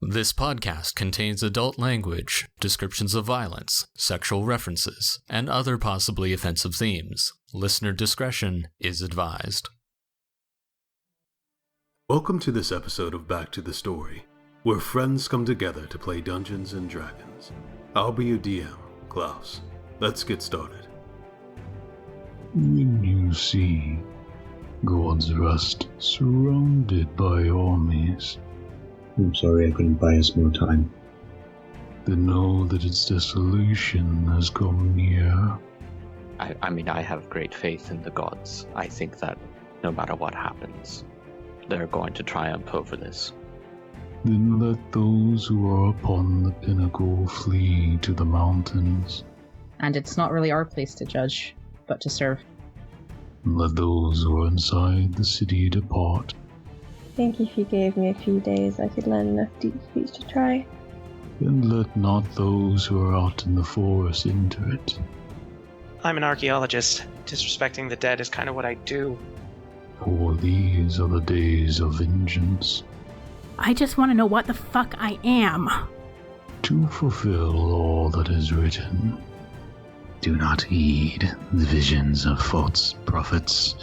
This podcast contains adult language, descriptions of violence, sexual references, and other possibly offensive themes. Listener discretion is advised. Welcome to this episode of Back to the Story, where friends come together to play Dungeons and Dragons. I'll be your DM, Klouse. Let's get started. When you see God's Rust surrounded by armies, I'm sorry I couldn't buy us more time. then know that its dissolution has come near. I mean, I have great faith in the gods. I think that no matter what happens, they're going to triumph over this. Then let those who are upon the pinnacle flee to the mountains. And it's not really our place to judge, but to serve. And let those who are inside the city depart. I think if you gave me a few days, I could learn enough deep speech to try. And let not those who are out in the forest enter it. I'm an archaeologist. Disrespecting the dead is kind of what I do. For these are the days of vengeance, I just want to know what the fuck I am. to fulfill all that is written. Do not heed the visions of false prophets.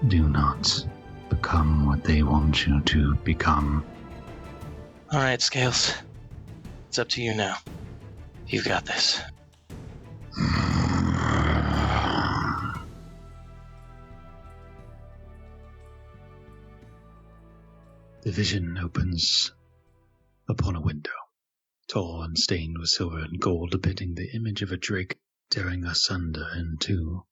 Do not become what they want you to become. Alright, Scales. It's up to you now. You've got this. The vision opens upon a window, tall and stained with silver and gold, depicting the image of a drake tearing asunder in two.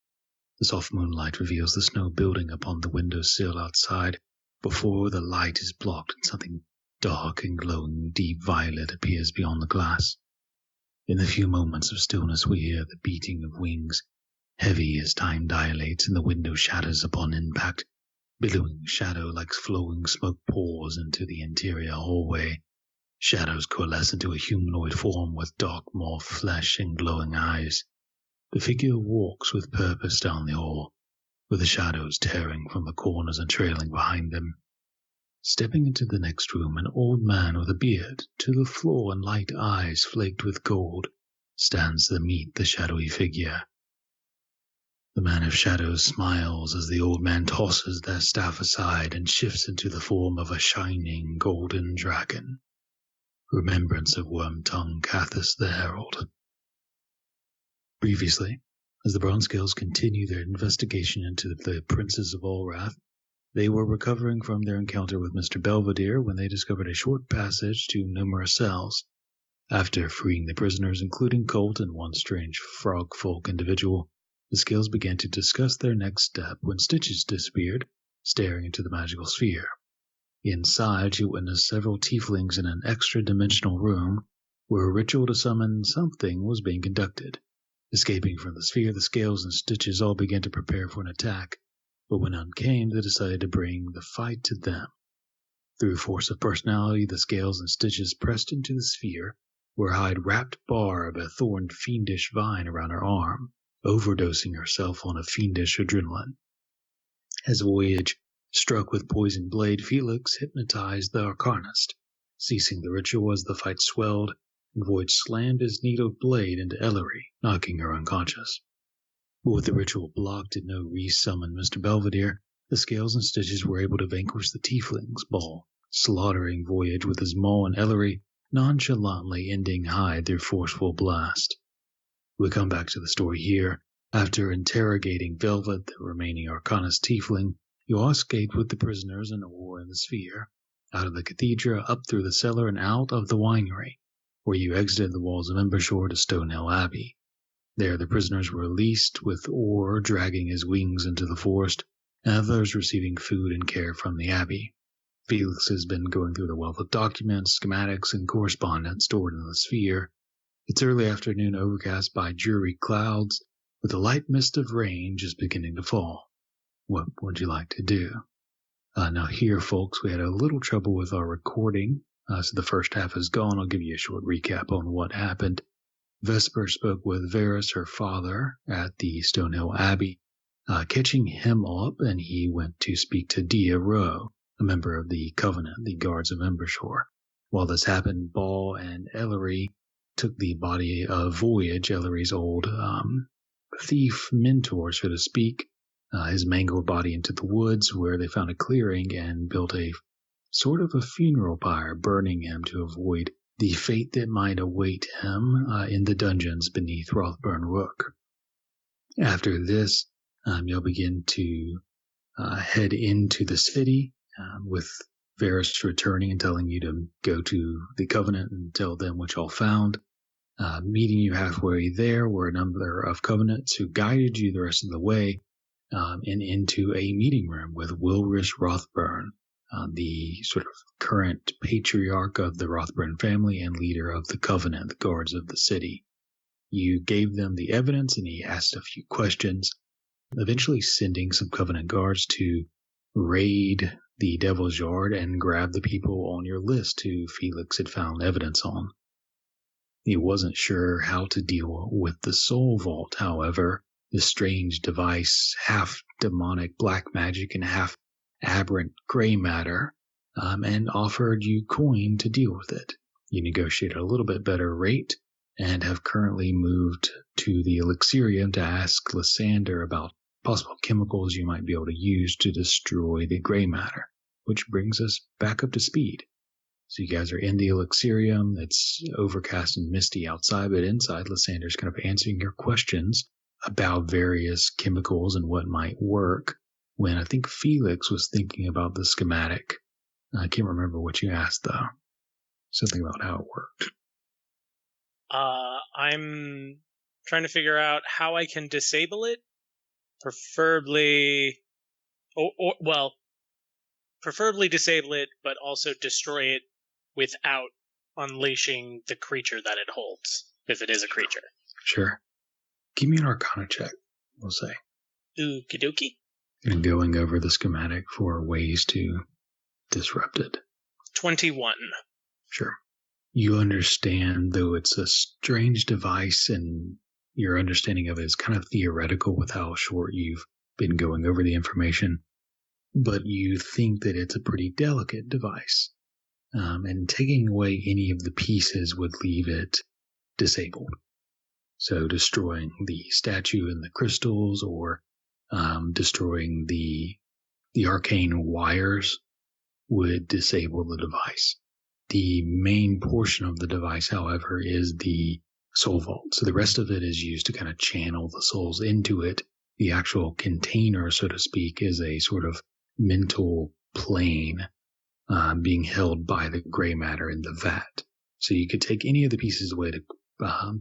The soft moonlight reveals the snow building upon the windowsill outside, before the light is blocked and something dark and glowing deep violet appears beyond the glass. In the few moments of stillness we hear the beating of wings, heavy as time dilates and the window shatters upon impact. Billowing shadow like flowing smoke pours into the interior hallway. Shadows coalesce into a humanoid form with dark mauve flesh and glowing eyes. The figure walks with purpose down the hall, with the shadows tearing from the corners and trailing behind them. Stepping into the next room, an old man with a beard, to the floor and light eyes flaked with gold, stands to meet the shadowy figure. The man of shadows smiles as the old man tosses their staff aside and shifts into the form of a shining golden dragon. Remembrance of Worm-Tongue Cathis the Herald. Previously, as the Bronze Scales continue their investigation into the Princes of Allwrath, they were recovering from their encounter with Mr. Belvedere when they discovered a short passage to numerous cells. After freeing the prisoners, including Colt and one strange frog-folk individual, the Scales began to discuss their next step when Stitches disappeared, staring into the magical sphere. Inside, she witnessed several tieflings in an extra-dimensional room where a ritual to summon something was being conducted. Escaping from the sphere, the Scales and Stitches all began to prepare for an attack, but when none came, they decided to bring the fight to them. Through force of personality, the Scales and Stitches pressed into the sphere, where Hyde wrapped Barb a thorned fiendish vine around her arm, overdosing herself on a fiendish adrenaline. As Voyage struck with poisoned blade, Felix hypnotized the Arcanist, ceasing the ritual as the fight swelled, and Voyage slammed his needled blade into Vl'Aeri, knocking her unconscious. But with the ritual blocked and no re-summon Mr. Belvedere, the Scales and Stitches were able to vanquish the Tieflings' ball, slaughtering Voyage with his maul and Vl'Aeri, nonchalantly ending Hyde through forceful blast. We come back to the story here. After interrogating Velvet, the remaining Arcanist Tiefling, you all escaped with the prisoners and Or in the sphere, out of the cathedra, up through the cellar, and out of the winery, where you exited the walls of Embershore to Stonehill Abbey. There the prisoners were released, with Or dragging his wings into the forest, and others receiving food and care from the Abbey. Felix has been going through the wealth of documents, schematics, and correspondence stored in the sphere. It's early afternoon, overcast by dreary clouds, with a light mist of rain just beginning to fall. What would you like to do? Now here, folks, we had a little trouble with our recording, so the first half is gone. I'll give you a short recap on what happened. Vesper spoke with Varys, her father, at the Stonehill Abbey, catching him up, and he went to speak to Dia Rowe, a member of the Covenant, the Guards of Embershore. While this happened, Ball and Ellery took the body of Voyage, Ellery's old thief mentor, so to speak, his mangled body into the woods, where they found a clearing and built a sort of a funeral pyre, burning him to avoid the fate that might await him in the dungeons beneath Rothburn Rook. After this, you'll begin to head into the city, with Varys returning and telling you to go to the Covenant and tell them what y'all found. Meeting you halfway there were a number of Covenants who guided you the rest of the way, and into a meeting room with Wilrish Rothburn, the sort of current patriarch of the Rothburn family and leader of the Covenant, the guards of the city. You gave them the evidence, and he asked a few questions, eventually sending some Covenant guards to raid the Devil's Yard and grab the people on your list who Felix had found evidence on. He wasn't sure how to deal with the Soul Vault, however, this strange device, half demonic black magic and half aberrant gray matter, and offered you coin to deal with it. You negotiated a little bit better rate and have currently moved to the Elixirium to ask Lysander about possible chemicals you might be able to use to destroy the gray matter, which brings us back up to speed. So you guys are in the Elixirium. It's overcast and misty outside, but inside, Lysander's kind of answering your questions about various chemicals and what might work, when I think Felix was thinking about the schematic. I can't remember what you asked, though. Something about how it worked. I'm trying to figure out how I can disable it. Preferably disable it, but also destroy it without unleashing the creature that it holds, if it is a creature. Sure. Give me an Arcana check, we'll say. Okie dokie. And going over the schematic for ways to disrupt it. 21. Sure. You understand, though it's a strange device and your understanding of it is kind of theoretical with how short you've been going over the information, but you think that it's a pretty delicate device. And taking away any of the pieces would leave it disabled. So destroying the statue and the crystals, or destroying the arcane wires would disable the device. The main portion of the device, however, is the soul vault. So the rest of it is used to kind of channel the souls into it. The actual container, so to speak, is a sort of mental plane being held by the gray matter in the vat. So you could take any of the pieces away to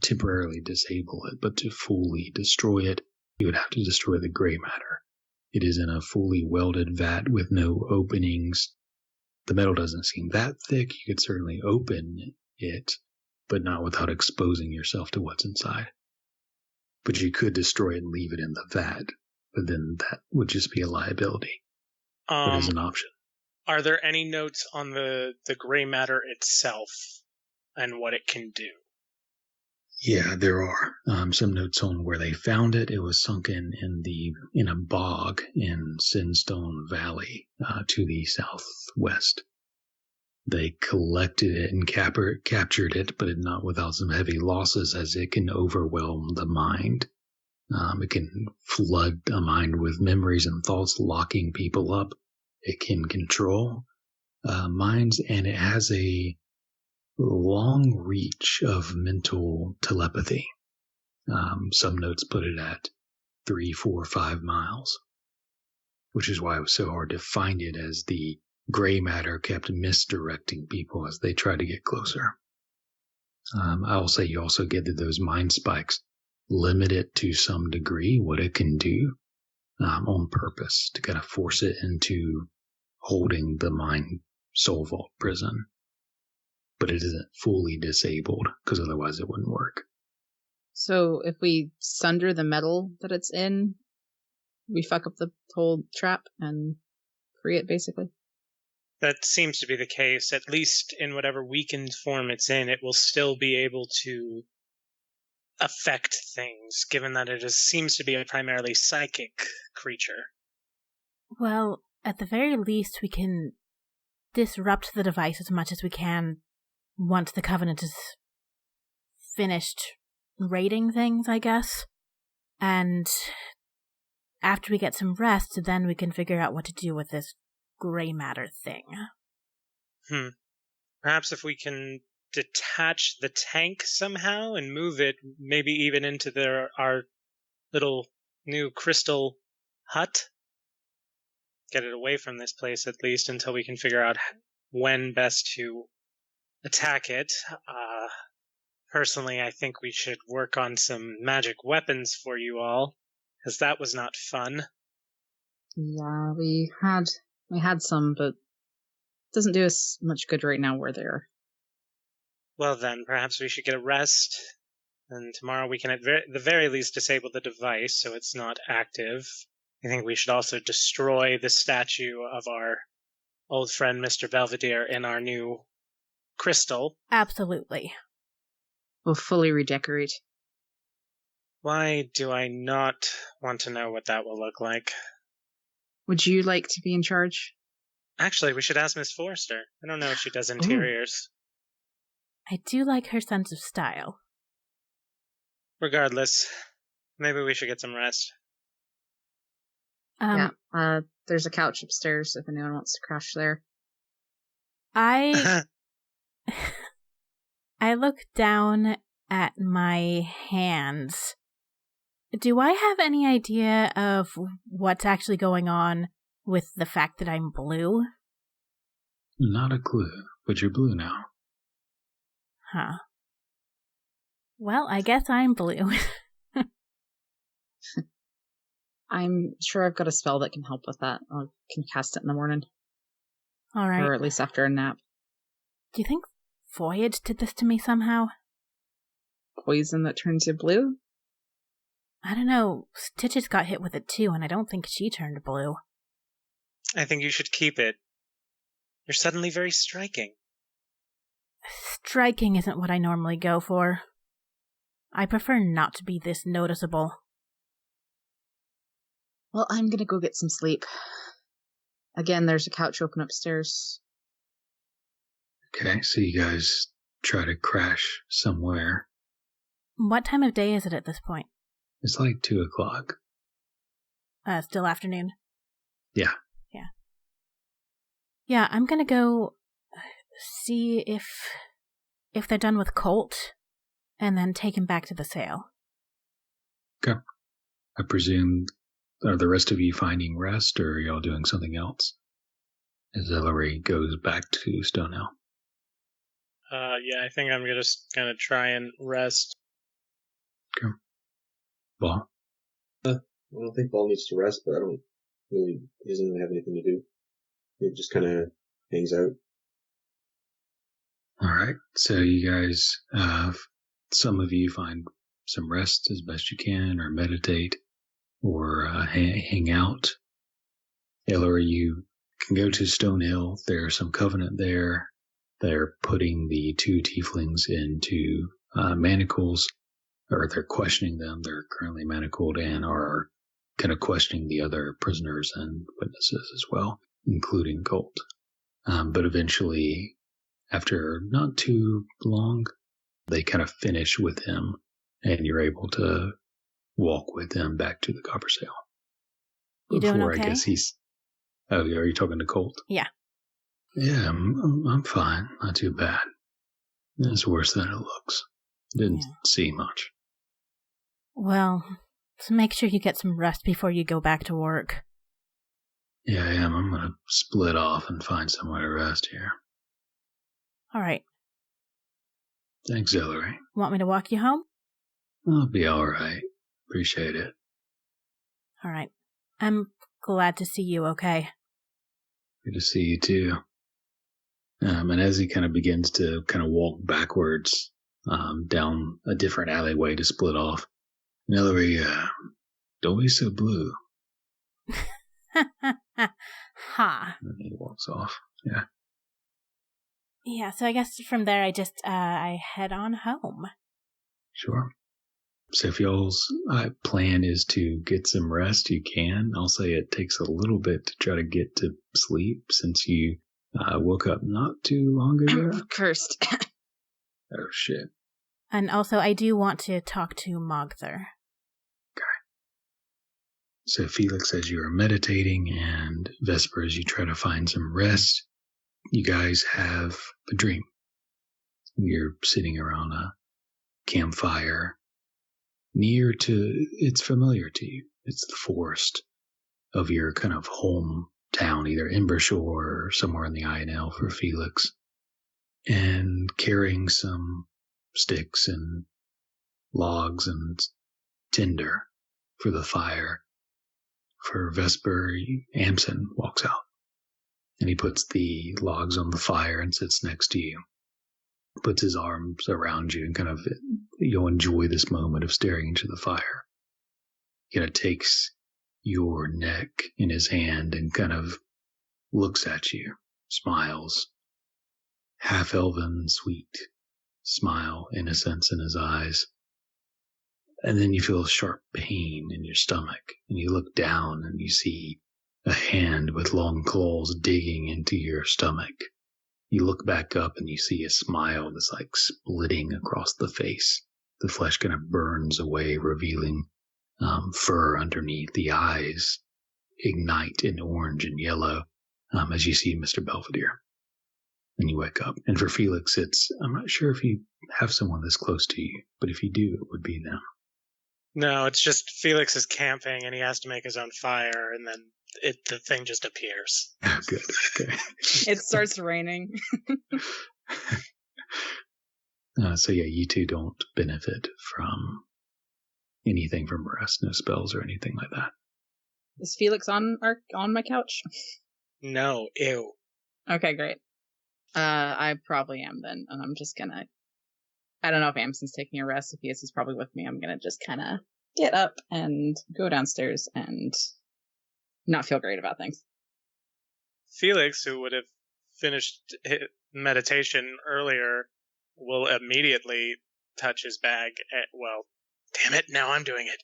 temporarily disable it, but to fully destroy it, you would have to destroy the gray matter. It is in a fully welded vat with no openings. The metal doesn't seem that thick. You could certainly open it, but not without exposing yourself to what's inside. But you could destroy it and leave it in the vat, but then that would just be a liability. But as an option. Are there any notes on the gray matter itself and what it can do? Yeah, there are some notes on where they found it. It was sunken in a bog in Sinstone Valley to the southwest. They collected it and captured it, but not without some heavy losses, as it can overwhelm the mind. It can flood a mind with memories and thoughts, locking people up. It can control minds, and it has a long reach of mental telepathy. Some notes put it at 3, 4, 5 miles, which is why it was so hard to find it, as the gray matter kept misdirecting people as they tried to get closer. I will say you also get that those mind spikes limit it to some degree, what it can do, on purpose, to kind of force it into holding the mind soul vault prison. But it isn't fully disabled, because otherwise it wouldn't work. So if we sunder the metal that it's in, we fuck up the whole trap and free it, basically? That seems to be the case. At least in whatever weakened form it's in, it will still be able to affect things, given that it seems to be a primarily psychic creature. Well, at the very least, we can disrupt the device as much as we can once the Covenant is finished raiding things, I guess. And after we get some rest, then we can figure out what to do with this gray matter thing. Perhaps if we can detach the tank somehow and move it maybe even into our little new crystal hut. Get it away from this place at least until we can figure out when best to attack it. Personally, I think we should work on some magic weapons for you all, because that was not fun. Yeah, we had some, but it doesn't do us much good right now we're there. Well then, perhaps we should get a rest, and tomorrow we can at the very least disable the device so it's not active. I think we should also destroy the statue of our old friend Mr. Belvedere in our new crystal. Absolutely. We'll fully redecorate. Why do I not want to know what that will look like? Would you like to be in charge? Actually, we should ask Miss Forrester. I don't know if she does interiors. I do like her sense of style. Regardless, maybe we should get some rest. There's a couch upstairs if anyone wants to crash there. I look down at my hands. Do I have any idea of what's actually going on with the fact that I'm blue? Not a clue, but you're blue now. Huh. Well, I guess I'm blue. I'm sure I've got a spell that can help with that. I can cast it in the morning. All right. Or at least after a nap. Do you think Voyage did this to me somehow? Poison that turns you blue? I don't know. Stitches got hit with it too, and I don't think she turned blue. I think you should keep it. You're suddenly very striking. Striking isn't what I normally go for. I prefer not to be this noticeable. Well, I'm gonna go get some sleep. Again, there's a couch open upstairs. Okay, so you guys try to crash somewhere. What time of day is it at this point? It's like 2 o'clock. Still afternoon? Yeah. Yeah, I'm gonna go see if they're done with Colt, and then take him back to the sale. Okay. I presume, are the rest of you finding rest, or are y'all doing something else? As Vl'Aeri goes back to Stonehill. Yeah, I think I'm just gonna try and rest. Okay. Ball? I don't think Ball needs to rest, but he doesn't really have anything to do. He just kind of hangs out. Alright, so you guys, some of you find some rest as best you can, or meditate, or hang out. Vl'Aeri, you can go to Stonehill. There's some Covenant there. They're putting the 2 tieflings into manacles, or they're questioning them. They're currently manacled and are kind of questioning the other prisoners and witnesses as well, including Colt. But eventually, after not too long, they kind of finish with him, and you're able to walk with them back to the copper sale. You doing okay? I guess he's... Oh, are you talking to Colt? Yeah. Yeah, I'm fine. Not too bad. It's worse than it looks. Didn't see much. Well, so make sure you get some rest before you go back to work. Yeah, I am. I'm gonna split off and find somewhere to rest here. All right. Thanks, Vl'Aeri. Want me to walk you home? I'll be all right. Appreciate it. All right. I'm glad to see you okay. Good to see you, too. And as he kind of begins to kind of walk backwards down a different alleyway to split off, Vl'Aeri, don't be so blue. Ha. And he walks off. Yeah. Yeah, so I guess from there I head on home. Sure. So if y'all's plan is to get some rest, you can. I'll say it takes a little bit to try to get to sleep since you woke up not too long ago. Cursed. Oh, shit. And also, I do want to talk to Mogther. So Felix, as you are meditating, and Vesper, as you try to find some rest, you guys have a dream. You're sitting around a campfire near to, it's familiar to you. It's the forest of your kind of hometown, either Embershore or somewhere in the INL for Felix, and carrying some sticks and logs and tinder for the fire. For Vesper, Amson walks out, and he puts the logs on the fire and sits next to you, puts his arms around you, and kind of, you'll enjoy this moment of staring into the fire. He kind of takes your neck in his hand and kind of looks at you, smiles, half-elven, sweet smile, innocence in his eyes. And then you feel a sharp pain in your stomach, and you look down and you see a hand with long claws digging into your stomach. You look back up and you see a smile that's like splitting across the face. The flesh kind of burns away, revealing fur underneath. The eyes ignite in orange and yellow as you see Mr. Belvedere. And you wake up. And for Felix, I'm not sure if you have someone this close to you, but if you do, it would be them. No, it's just Felix is camping and he has to make his own fire, and then the thing just appears. Oh, good. Okay. It starts raining. So yeah, you two don't benefit from anything from rest, no spells or anything like that. Is Felix on my couch? No, ew. Okay, great. I probably am then, and I'm just gonna. I don't know if Amson's taking a rest. If he is, he's probably with me. I'm gonna just kind of get up and go downstairs and not feel great about things. Felix, who would have finished his meditation earlier, will immediately touch his bag. Well, damn it, now I'm doing it.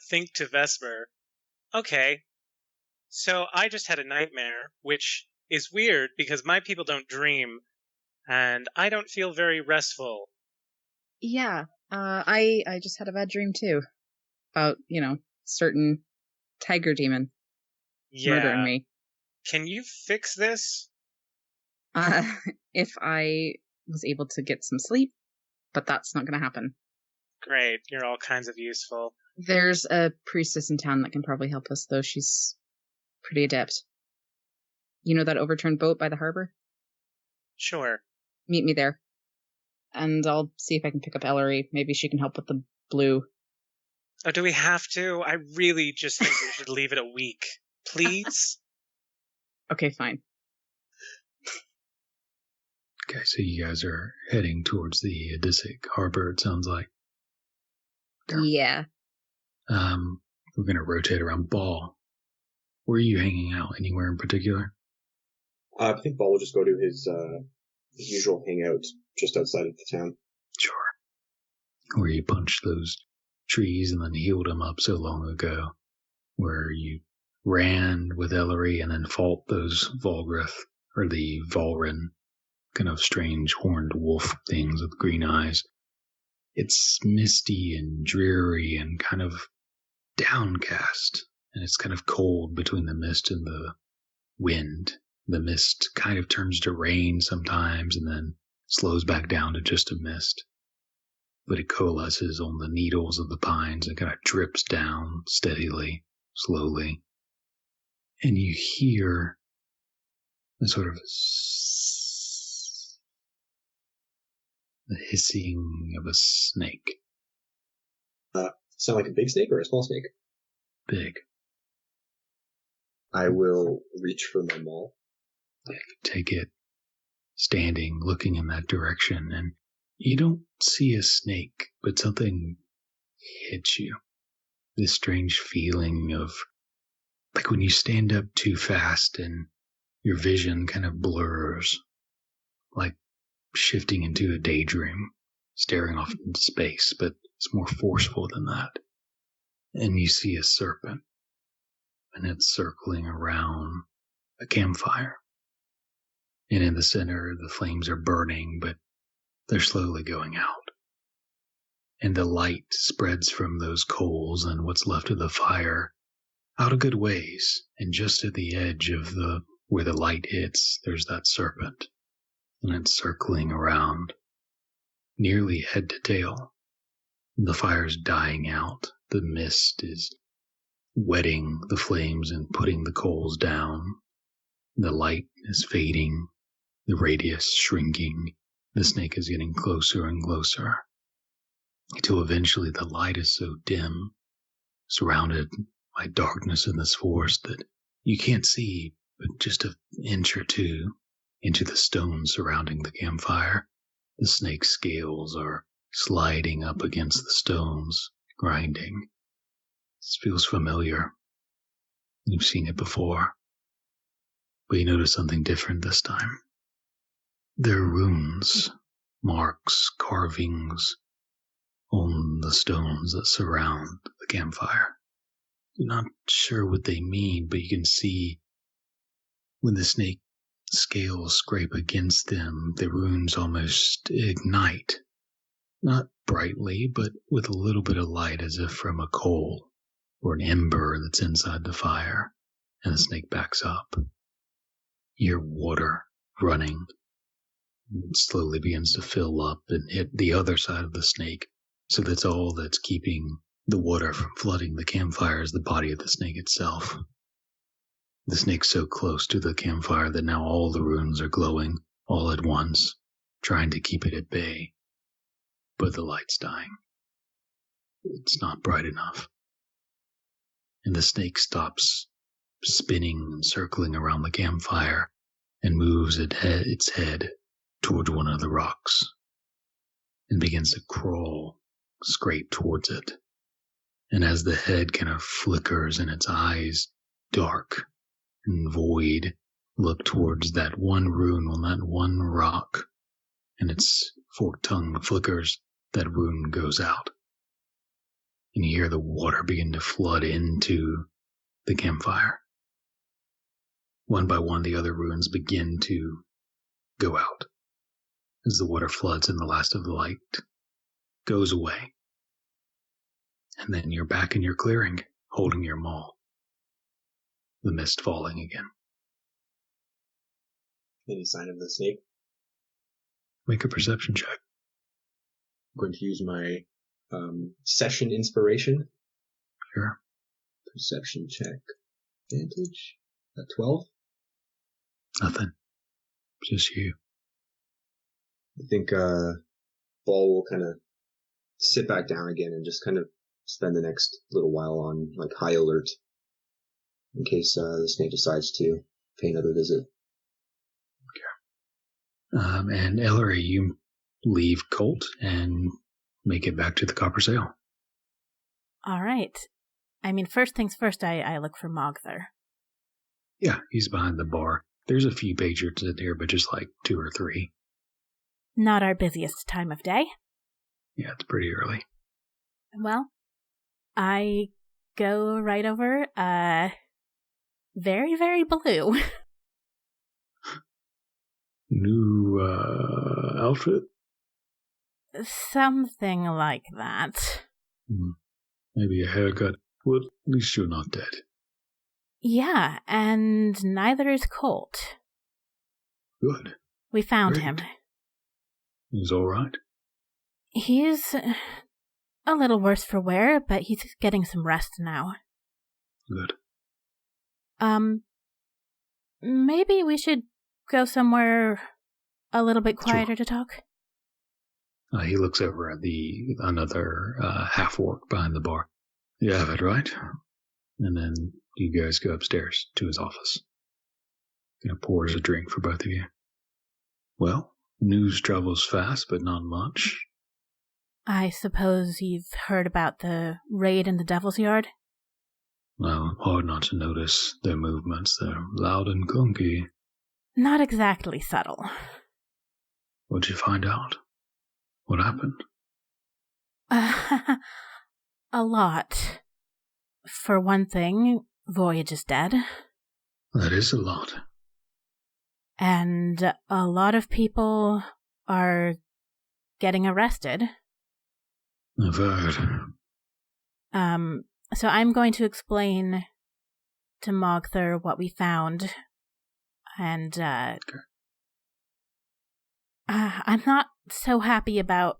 Think to Vesper. Okay, so I just had a nightmare, which is weird because my people don't dream, and I don't feel very restful. Yeah, I just had a bad dream too. About, certain tiger demon murdering me. Can you fix this? If I was able to get some sleep, but that's not going to happen. Great, you're all kinds of useful. There's a priestess in town that can probably help us, though she's pretty adept. You know that overturned boat by the harbor? Sure. Meet me there. And I'll see if I can pick up Vl'Aeri. Maybe she can help with the blue. Oh, do we have to? I really just think we should leave it a week. Please? Okay, fine. Okay, so you guys are heading towards the Odyssic harbor, it sounds like. Yeah. We're going to rotate around Ball. Where are you hanging out? Anywhere in particular? I think Ball will just go to his usual hangout just outside of the town. Sure. Where you punched those trees and then healed them up so long ago. Where you ran with Vl'Aeri and then fought those Volgrith, or the Volren, kind of strange horned wolf things with green eyes. It's misty and dreary and kind of downcast, and it's kind of cold between the mist and the wind. The mist kind of turns to rain sometimes and then slows back down to just a mist. But it coalesces on the needles of the pines and kind of drips down steadily, slowly. And you hear a sort of the hissing of a snake. Sound like a big snake or a small snake? Big. I will reach for my maul. Yeah, you take it, standing, looking in that direction, and you don't see a snake, but something hits you. This strange feeling of, like when you stand up too fast and your vision kind of blurs, like shifting into a daydream, staring off into space, but it's more forceful than that. And you see a serpent, and it's circling around a campfire. And in the center, the flames are burning, but They're slowly going out. And the light spreads from those coals and what's left of the fire out a good ways. And just at the edge of where the light hits, there's that serpent. And it's circling around, nearly head to tail. The fire's dying out. The mist is wetting the flames and putting the coals down. The light is fading, the radius shrinking. The snake is getting closer and closer, until eventually the light is so dim, surrounded by darkness in this forest, that you can't see but just an inch or two into the stones surrounding the campfire. The snake's scales are sliding up against the stones, grinding. This feels familiar. You've seen it before. But you notice something different this time. There are runes, marks, carvings on the stones that surround the campfire. You're not sure what they mean, but you can see when the snake scales scrape against them, the runes almost ignite. Not brightly, but with a little bit of light, as if from a coal or an ember that's inside the fire, and the snake backs up. You hear water running. It slowly begins to fill up and hit the other side of the snake, so that's all that's keeping the water from flooding the campfire is the body of the snake itself. The snake's so close to the campfire that now all the runes are glowing all at once, trying to keep it at bay. But the light's dying. It's not bright enough. And the snake stops spinning and circling around the campfire and moves its head towards one of the rocks and begins to crawl, scrape towards it. And as the head kind of flickers and its eyes, dark and void, look towards that one rune on that one rock, and its forked tongue flickers, that rune goes out. And you hear the water begin to flood into the campfire. One by one, the other runes begin to go out as the water floods and the last of the light goes away. And then you're back in your clearing, holding your maul. The mist falling again. Any sign of the snake? Make a perception check. I'm going to use my session inspiration. Sure. Perception check. Advantage. 12? Nothing. Just you. I think Ball will kind of sit back down again and just kind of spend the next little while on like high alert in case the snake decides to pay another visit. Okay. And Ellery, you leave Colt and make it back to the Copper Sail. All right. I mean, first things first, I look for Mogther. Yeah, he's behind the bar. There's a few patrons in here, but just like 2 or 3. Not our busiest time of day. Yeah, it's pretty early. Well, I go right over, very, very blue. New outfit? Something like that. Maybe a haircut. Well, at least you're not dead. Yeah, and neither is Colt. Good. We found Great. him. He's all right? He's a little worse for wear, but he's getting some rest now. Good. Maybe we should go somewhere a little bit quieter to talk. He looks over at another half-orc behind the bar. You have it, right? And then you guys go upstairs to his office. Pours a drink for both of you. Well, news travels fast, but not much. I suppose you've heard about the raid in the Devil's Yard? Well, hard not to notice their movements. They're loud and clunky. Not exactly subtle. What'd you find out? What happened? A lot. For one thing, Voyage is dead. That is a lot. And a lot of people are getting arrested. I've heard. So I'm going to explain to Mogther what we found, and I'm not so happy about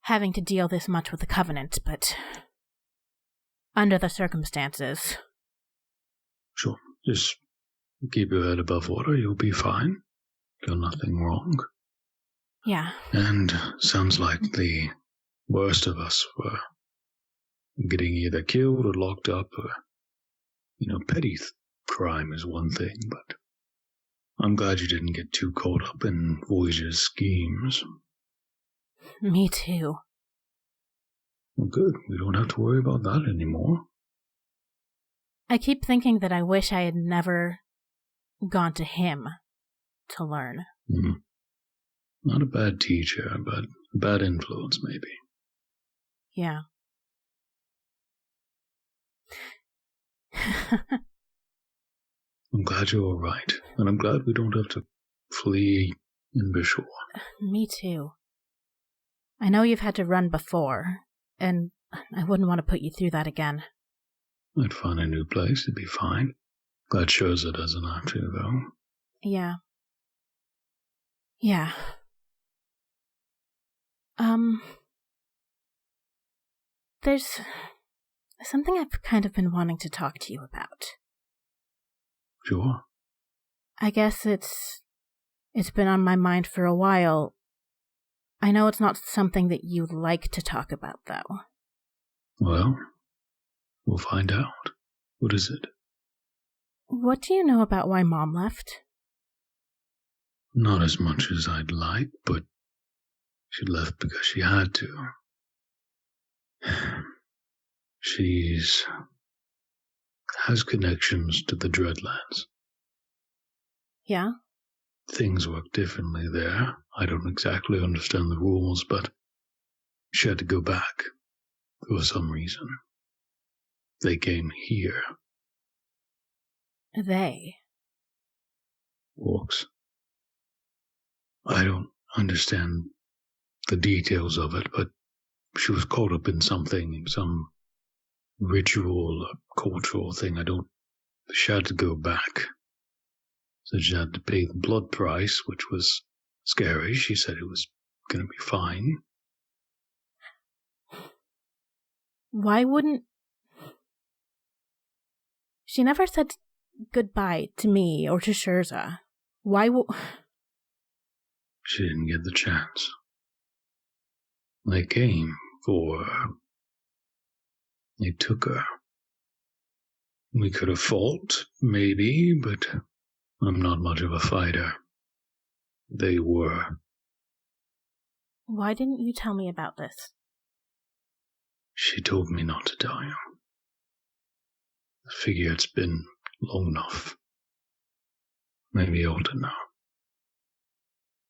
having to deal this much with the Covenant, but under the circumstances. Sure, just keep your head above water, you'll be fine. Got nothing wrong. Yeah. And sounds like the worst of us were getting either killed or locked up, or, petty crime is one thing, but I'm glad you didn't get too caught up in Voyager's schemes. Me too. Well, good. We don't have to worry about that anymore. I keep thinking that I wish I had never gone to him to learn. Not a bad teacher, but a bad influence, maybe. Yeah. I'm glad you're all right, and I'm glad we don't have to flee in Bishore. Me too. I know you've had to run before, and I wouldn't want to put you through that again. I'd find a new place, it'd be fine. Glad Shoza doesn't have to, though. Yeah. Yeah. There's something I've kind of been wanting to talk to you about. Sure. I guess it's been on my mind for a while. I know it's not something that you like to talk about, though. Well, we'll find out. What is it? What do you know about why Mom left? Not as much as I'd like, but she left because she had to. She's has connections to the Dreadlands. Yeah? Things work differently there. I don't exactly understand the rules, but she had to go back for some reason. They came here. They? Orcs. I don't understand the details of it, but she was caught up in something, some ritual or cultural thing. She had to go back. So she had to pay the blood price, which was scary. She said it was going to be fine. Why wouldn't... She never said goodbye to me or to Shoza. Why would... She didn't get the chance. They came for her. They took her. We could have fought, maybe, but I'm not much of a fighter. They were. Why didn't you tell me about this? She told me not to tell you. I figure it's been long enough. Maybe old enough.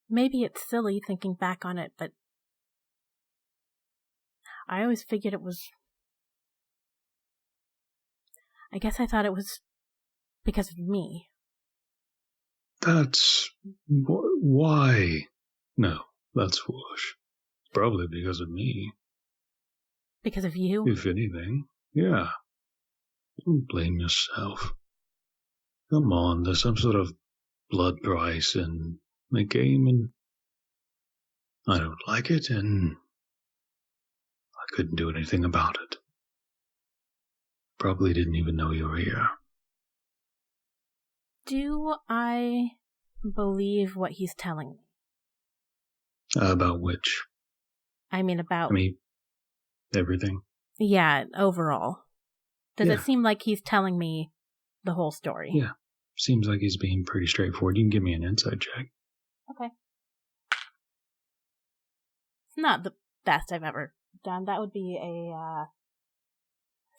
Maybe it's silly thinking back on it, but I always figured it was... I guess I thought it was because of me. That's... why? No, that's foolish. Probably because of me. Because of you? If anything, yeah. Don't blame yourself. Come on, there's some sort of blood price in the game, and I don't like it, and I couldn't do anything about it. Probably didn't even know you were here. Do I believe what he's telling me? About which? I mean, everything. Yeah, overall. Does it seem like he's telling me the whole story? Yeah. Seems like he's being pretty straightforward. You can give me an insight check. Okay. It's not the best I've ever done. That would be a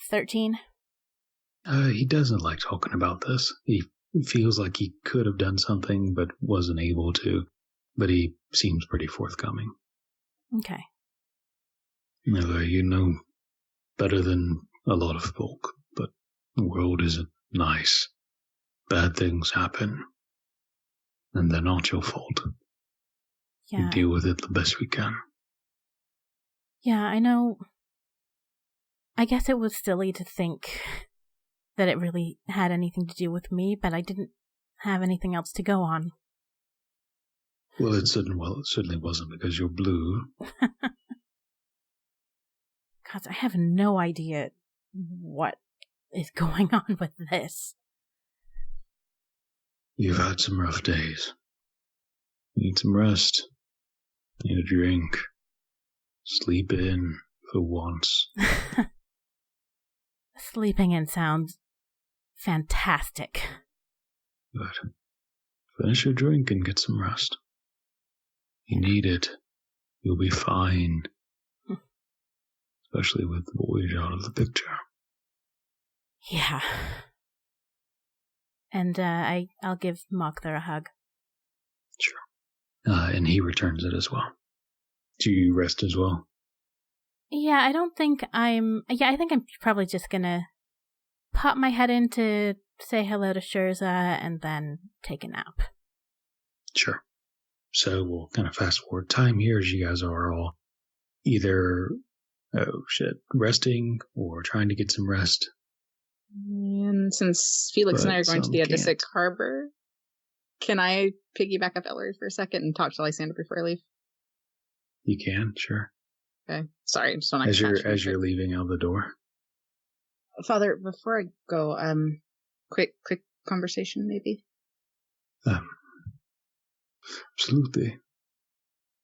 13. He doesn't like talking about this. He feels like he could have done something but wasn't able to. But he seems pretty forthcoming. Okay. You know better than a lot of folk, but the world isn't nice. Bad things happen, and they're not your fault. Yeah. We deal with it the best we can. Yeah, I know. I guess it was silly to think that it really had anything to do with me, but I didn't have anything else to go on. Well, it certainly wasn't because you're blue. Because I have no idea what is going on with this. You've had some rough days. You need some rest. You need a drink. Sleep in for once. Sleeping in sounds fantastic. Good. Finish your drink and get some rest. You need it. You'll be fine. Especially with the voyage out of the picture. Yeah. And I'll give Mokther a hug. Sure. And he returns it as well. Do you rest as well? Yeah, I think I'm probably just gonna pop my head in to say hello to Shurza and then take a nap. Sure. So we'll kind of fast forward time here as you guys are all either, resting or trying to get some rest. And since Felix and I are going to the Odyssic Harbor, can I piggyback up Ellery for a second and talk to Lysander before I leave? You can, sure. Okay. Sorry, I just don't as you're leaving out the door. Father, before I go, quick conversation maybe? Absolutely.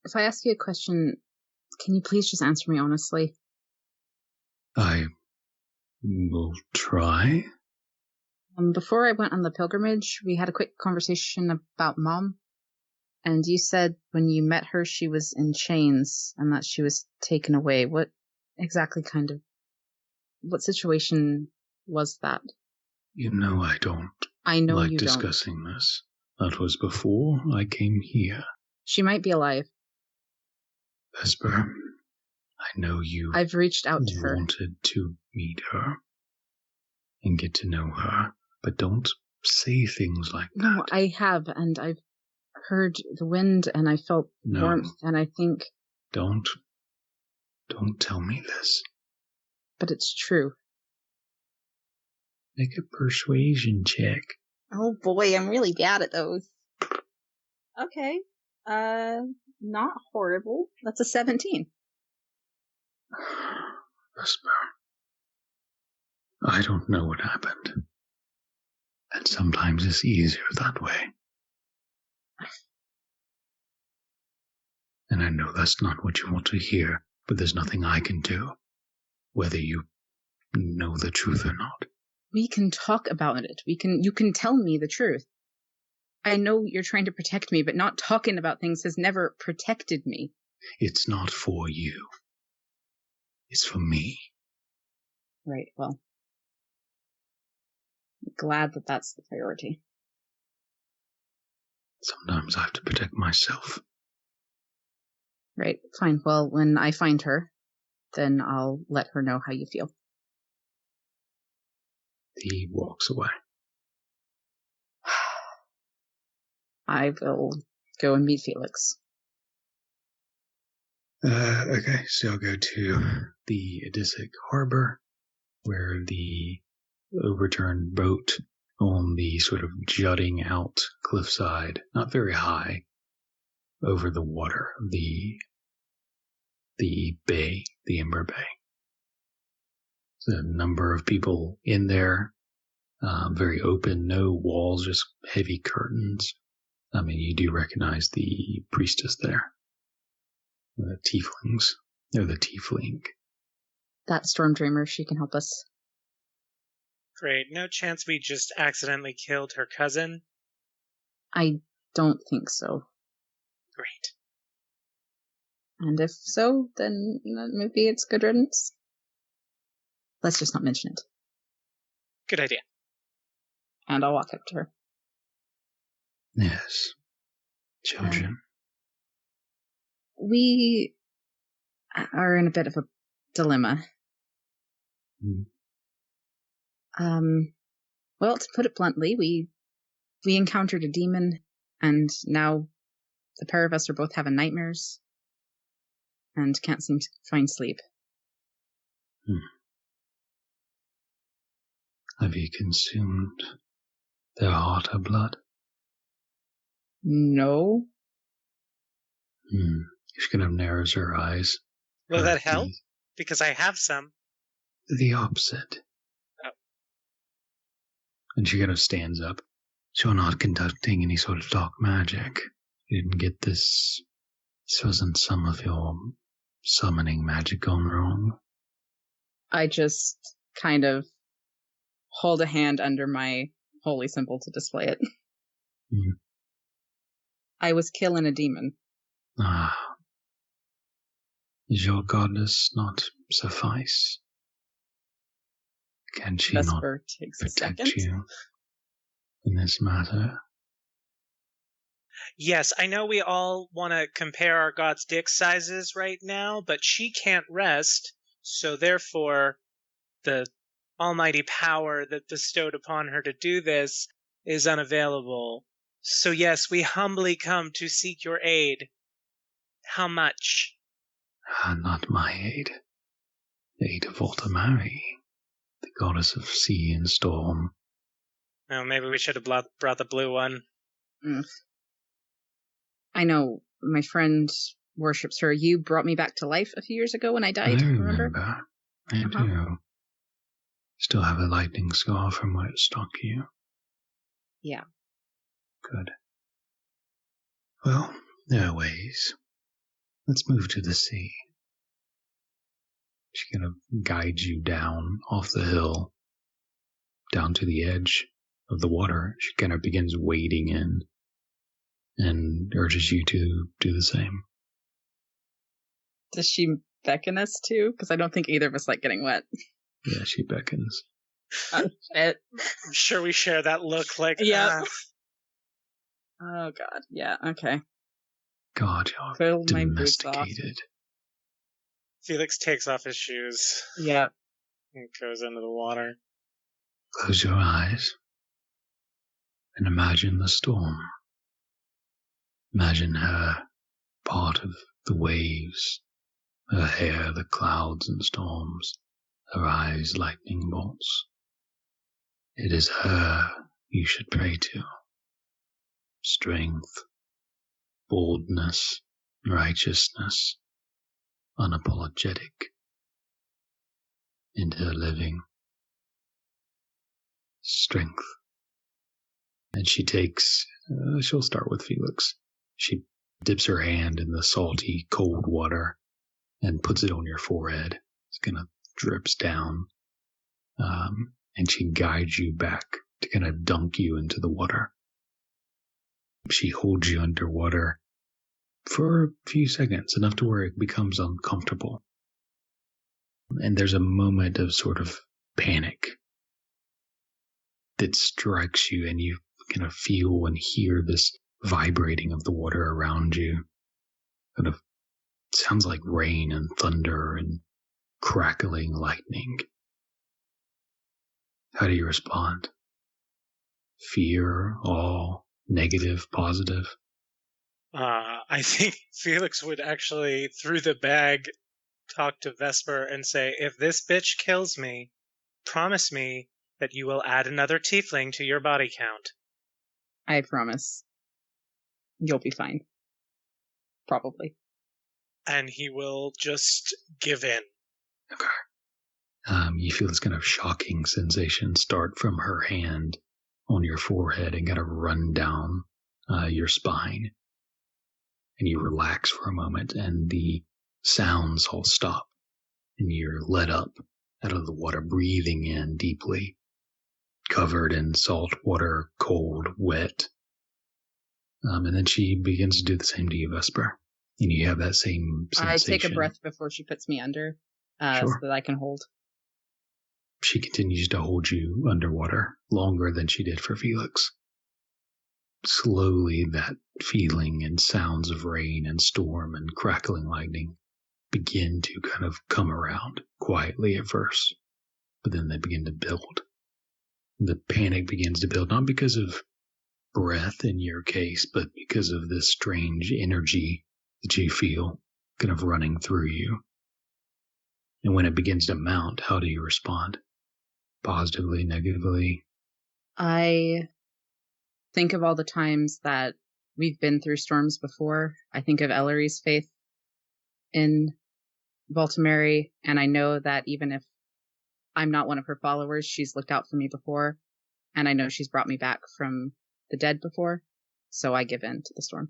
If I ask you a question, can you please just answer me honestly? I will try. Before I went on the pilgrimage, we had a quick conversation about Mom. And you said when you met her, she was in chains and that she was taken away. What situation was that? You know I don't like discussing this. That was before I came here. She might be alive. Vesper, I know you. I've reached out to her. Wanted to meet her and get to know her, but don't say things like that. No, I have, and I've heard the wind, and I felt warmth, and I think... Don't tell me this. But it's true. Make a persuasion check. Oh boy, I'm really bad at those. Okay. Not horrible. That's a 17. Vesper, I don't know what happened. And sometimes it's easier that way. And I know that's not what you want to hear, but there's nothing I can do, whether you know the truth or not. We can talk about it. You can tell me the truth. I know you're trying to protect me, but not talking about things has never protected me. It's not for you. It's for me. Right, well. I'm glad that that's the priority. Sometimes I have to protect myself. Right, fine. Well, when I find her, then I'll let her know how you feel. He walks away. I will go and meet Felix. Okay, so I'll go to the Odyssic Harbor, where the overturned boat on the sort of jutting out cliffside, not very high, over the water, the bay, the Ember Bay. There's a number of people in there, very open, no walls, just heavy curtains. I mean, you do recognize the priestess there. The tieflings. They're the tiefling. That storm dreamer, she can help us. Great. No chance we just accidentally killed her cousin? I don't think so. Great. And if so, then maybe it's good riddance. Let's just not mention it. Good idea. And I'll walk up to her. Yes. Children. We are in a bit of a dilemma. Well, to put it bluntly, we encountered a demon, and now the pair of us are both having nightmares. and can't seem to find sleep. Have you consumed their heart or blood? No. She kind of narrows her eyes. Will her that help? teeth. Because I have some. The opposite. Oh. And she kind of stands up. So you're not conducting any sort of dark magic. You didn't get this. This wasn't some of your summoning magic gone wrong. I just kind of hold a hand under my holy symbol to display it. I was killing a demon. Is your goddess not suffice? Can she Vesper not takes a protect second. you in this matter? Yes, I know we all want to compare our god's dick sizes right now, but she can't rest, so therefore the almighty power that bestowed upon her to do this is unavailable. So yes, we humbly come to seek your aid. How much? Not my aid. The aid of Vl'Aeri, the goddess of sea and storm. Oh, maybe we should have brought the blue one. I know my friend worships her. You brought me back to life a few years ago when I died, I remember? I do. Still have a lightning scar from where it struck you. Yeah. Good. Well, there are ways. Let's move to the sea. She kind of guides you down off the hill, down to the edge of the water. She kind of begins wading in and urges you to do the same. Does she beckon us too? Because I don't think either of us like getting wet. Yeah, she beckons. Oh, shit. I'm sure we share that look like, yeah. Oh, God. Yeah, okay. God, you're domesticated. Felix takes off his shoes. Yeah. And goes into the water. Close your eyes and imagine the storm. Imagine her part of the waves, her hair, the clouds and storms, her eyes, lightning bolts. It is her you should pray to. Strength, boldness, righteousness, unapologetic, and her living strength. And she takes, she'll start with Felix. She dips her hand in the salty, cold water and puts it on your forehead. It kind of drips down. And she guides you back to kind of dunk you into the water. She holds you underwater for a few seconds, enough to where it becomes uncomfortable. And there's a moment of sort of panic that strikes you, and you kind of feel and hear this vibrating of the water around you. Kind of sounds like rain and thunder and crackling lightning. How do you respond? Fear, awe, negative, positive? I think Felix would actually, through the bag, talk to Vesper and say, if this bitch kills me, promise me that you will add another tiefling to your body count. I promise. You'll be fine. Probably. And he will just give in. Okay. You feel this kind of shocking sensation start from her hand on your forehead and kind of run down your spine. And you relax for a moment, and the sounds all stop. And you're let up out of the water, breathing in deeply, covered in salt water, cold, wet. And then she begins to do the same to you, Vesper. And you have that same sensation. I take a breath before she puts me under, so that I can hold. She continues to hold you underwater longer than she did for Felix. Slowly, that feeling and sounds of rain and storm and crackling lightning begin to kind of come around, quietly at first, but then they begin to build. The panic begins to build, not because of breath in your case, but because of this strange energy that you feel kind of running through you. And when it begins to mount, how do you respond? Positively, negatively? I think of all the times that we've been through storms before. I think of Ellery's faith in Vl'Aeri, and I know that even if I'm not one of her followers, she's looked out for me before, and I know she's brought me back from the dead before, so I give in to the storm.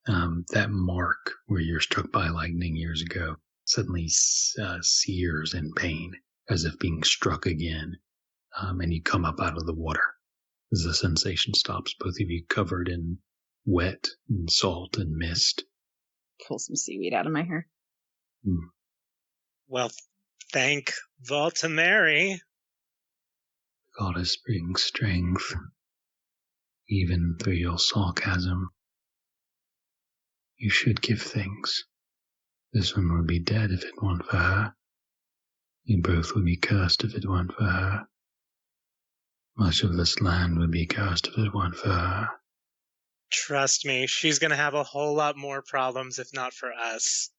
Okay. That mark where you're struck by lightning years ago suddenly sears in pain, as if being struck again, and you come up out of the water. As the sensation stops, both of you covered in wet and salt and mist. Pull some seaweed out of my hair. Well, thank Vl'Aeri. Goddess brings strength, even through your sarcasm. You should give thanks. This one would be dead if it weren't for her. You both would be cursed if it weren't for her. Much of this land would be cursed if it weren't for her. Trust me, she's gonna have a whole lot more problems if not for us.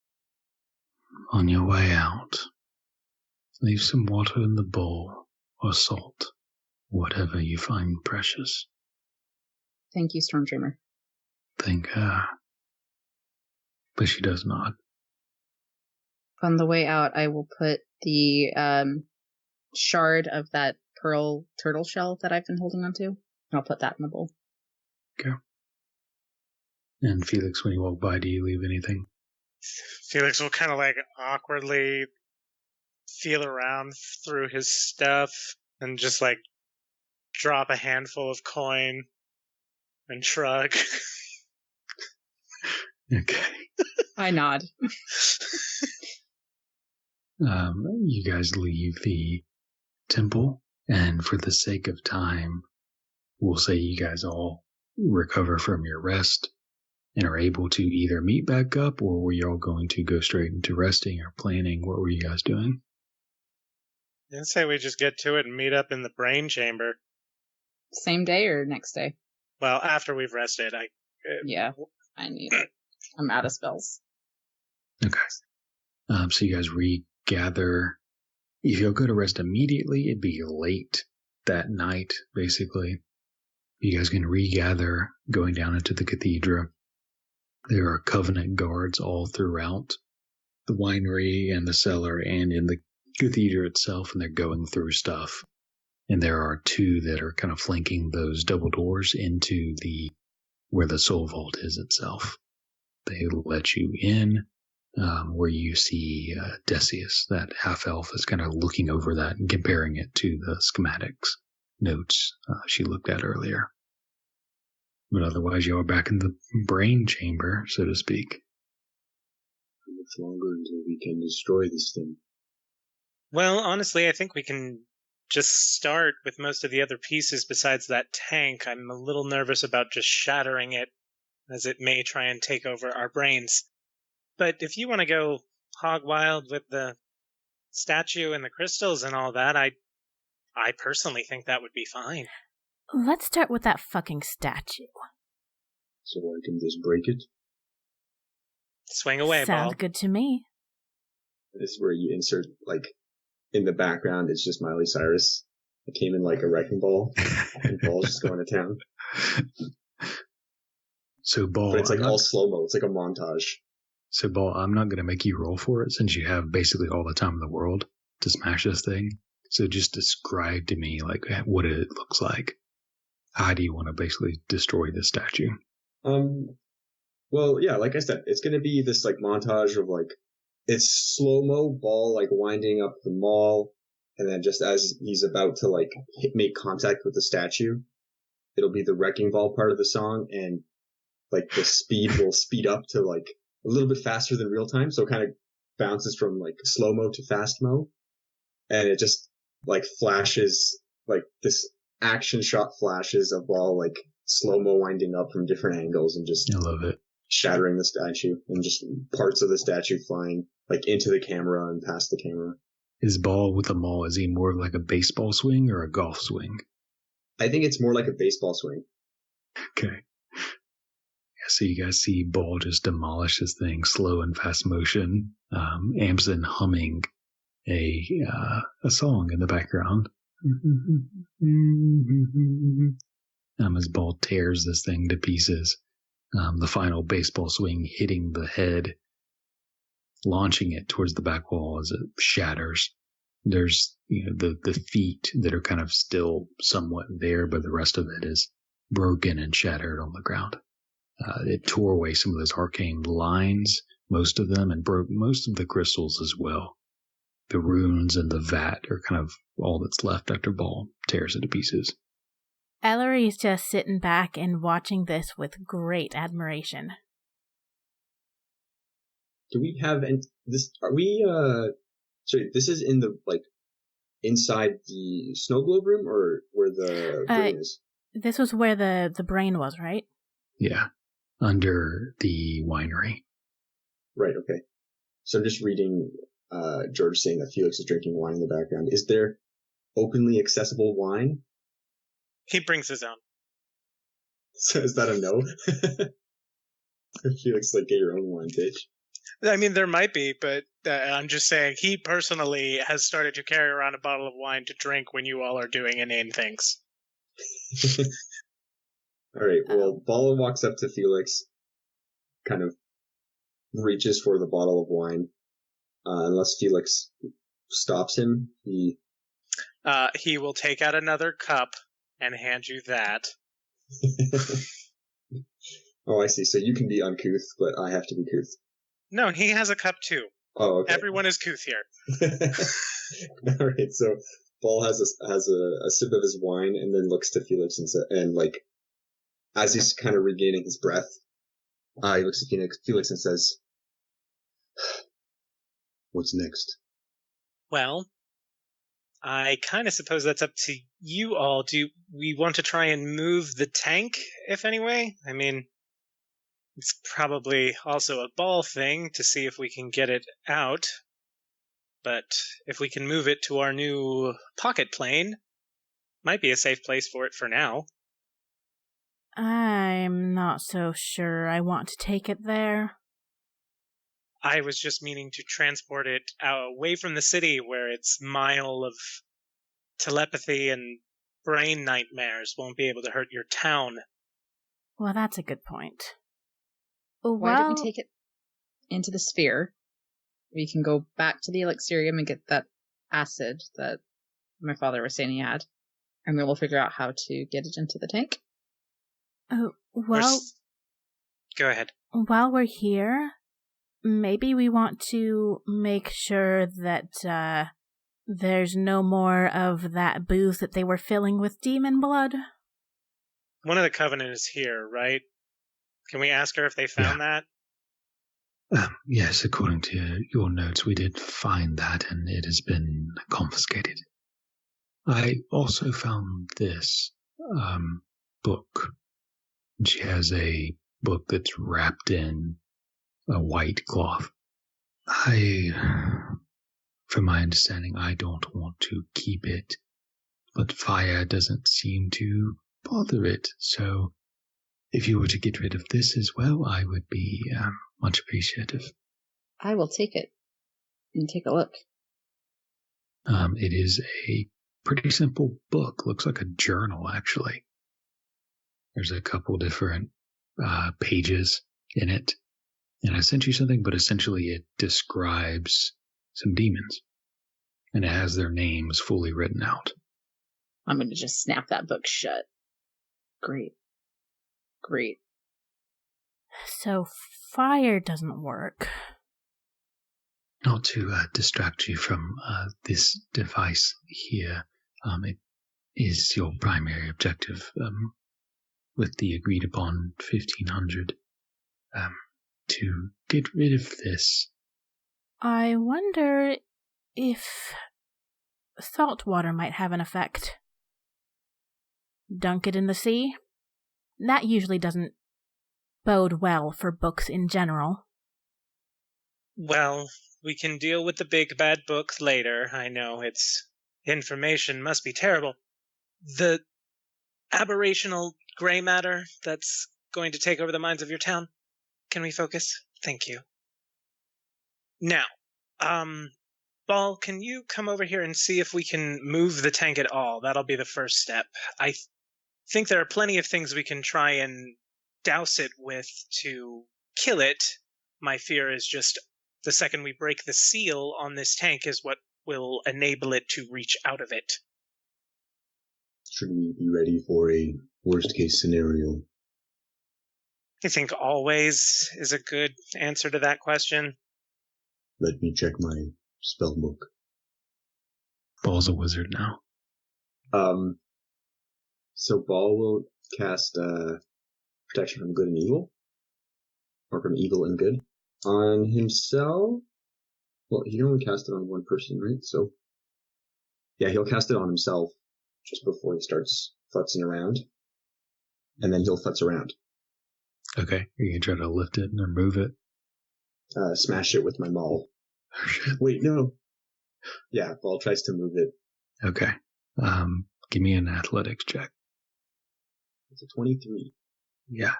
On your way out, leave some water in the bowl, or salt, whatever you find precious. Thank you, Stormdreamer. Thank her. But she does not. On the way out, I will put the shard of that pearl turtle shell that I've been holding onto, and I'll put that in the bowl. Okay. And Felix, when you walk by, do you leave anything? Felix will kind of like awkwardly feel around through his stuff and just like drop a handful of coin and shrug. Okay. I nod. You guys leave the temple, and for the sake of time, we'll say you guys all recover from your rest and are able to either meet back up, or were you all going to go straight into resting or planning? What were you guys doing? I'd say we just get to it and meet up in the brain chamber. Same day or next day? Well, after we've rested, Yeah, I need it. I'm out of spells. Okay. So you guys regather. If you'll go to rest immediately, it'd be late that night, basically. You guys can regather going down into the cathedra. There are Covenant guards all throughout the winery and the cellar and in the cathedra itself, and they're going through stuff. And there are two that are kind of flanking those double doors into where the soul vault is itself. They let you in, where you see Decius, that half-elf, is kind of looking over that and comparing it to the schematics notes she looked at earlier. But otherwise, you are back in the brain chamber, so to speak. How much longer until we can destroy this thing? Well, honestly, I think we can just start with most of the other pieces besides that tank. I'm a little nervous about just shattering it, as it may try and take over our brains. But if you want to go hog wild with the statue and the crystals and all that, I personally think that would be fine. Let's start with that fucking statue. So I can just break it? Swing away, Sounds Ball. good to me. This is where you insert, like, in the background, it's just Miley Cyrus. It came in like a wrecking ball, and Ball's just going to town. So, Ball... But it's like all slow-mo. It's like a montage. So, Ball, I'm not going to make you roll for it, since you have basically all the time in the world to smash this thing. So just describe to me, like, what it looks like. How do you want to basically destroy this statue? Well, yeah, like I said, it's going to be this, like, montage of, like, it's slow-mo, Ball, like, winding up the mall, and then just as he's about to, like, make contact with the statue, it'll be the wrecking ball part of the song, and, like, the speed will speed up to, like, a little bit faster than real time, so it kind of bounces from, like, slow-mo to fast-mo, and it just, like, flashes, like, this action shot flashes of Ball, like, slow-mo winding up from different angles and just... I love it. Shattering the statue and just parts of the statue flying like into the camera and past the camera. Is Ball with the maul, is he more of like a baseball swing or a golf swing? I think it's more like a baseball swing. Okay. So you guys see Ball just demolish this thing, slow and fast motion. Amson humming a song in the background. As Ball tears this thing to pieces. The final baseball swing hitting the head, launching it towards the back wall as it shatters. There's the feet that are kind of still somewhat there, but the rest of it is broken and shattered on the ground. It tore away some of those arcane lines, most of them, and broke most of the crystals as well. The runes and the vat are kind of all that's left after Ball tears it to pieces. Ellery is just sitting back and watching this with great admiration. Do we have this? Are we? Sorry, this is in the inside the snow globe room, or where the brain is? This was where the brain was, right? Yeah, under the winery. Right. Okay. So I'm just reading George saying that Felix is drinking wine in the background. Is there openly accessible wine? He brings his own. So is that a no? Felix, get your own wine, bitch. I mean, there might be, but I'm just saying he personally has started to carry around a bottle of wine to drink when you all are doing inane things. All right, well, Bala walks up to Felix, kind of reaches for the bottle of wine. Unless Felix stops him, he will take out another cup and hand you that. Oh, I see. So you can be uncouth, but I have to be couth. No, he has a cup too. Oh, okay. Everyone is couth here. All right, so Ball has a sip of his wine and then looks to Felix and as he's kind of regaining his breath, he looks at Felix and says, "What's next?" Well, I kind of suppose that's up to you all. Do we want to try and move the tank, if anyway? I mean, it's probably also a Ball thing to see if we can get it out. But if we can move it to our new pocket plane, might be a safe place for it for now. I'm not so sure I want to take it there. I was just meaning to transport it away from the city where its mile of telepathy and brain nightmares won't be able to hurt your town. Well, that's a good point. Why don't we take it into the sphere? We can go back to the Elixirium and get that acid that my father was saying he had. And then we'll figure out how to get it into the tank. Oh, well... Go ahead. While we're here, maybe we want to make sure that there's no more of that booze that they were filling with demon blood. One of the Covenant is here, right? Can we ask her if they found that? Yes, according to your notes, we did find that, and it has been confiscated. I also found this book. She has a book that's wrapped in a white cloth. From my understanding, I don't want to keep it, but fire doesn't seem to bother it, so if you were to get rid of this as well, I would be much appreciative. I will take it and take a look. It is a pretty simple book. Looks like a journal, actually. There's a couple different pages in it. And I sent you something, but essentially it describes some demons. And it has their names fully written out. I'm going to just snap that book shut. Great. So fire doesn't work. Not to distract you from this device here, it is your primary objective with the agreed upon 1500 to get rid of this. I wonder if salt water might have an effect. Dunk it in the sea? That usually doesn't bode well for books in general. Well, we can deal with the big bad book later. I know its information must be terrible. The aberrational gray matter that's going to take over the minds of your town. Can we focus? Thank you. Now, Ball, can you come over here and see if we can move the tank at all? That'll be the first step. I think there are plenty of things we can try and douse it with to kill it. My fear is just the second we break the seal on this tank is what will enable it to reach out of it. Should we be ready for a worst-case scenario? I think always is a good answer to that question. Let me check my spell book. Ball's a wizard now. So Ball will cast protection from good and evil, or from evil and good, on himself. Well, he can only cast it on one person, right? So, yeah, he'll cast it on himself just before he starts futzing around, and then he'll futz around. Okay, are you gonna try to lift it or move it? Smash it with my maul. Oh, shit. Wait, no. Yeah, Ball tries to move it. Okay. Give me an athletics check. It's a 23. Yeah.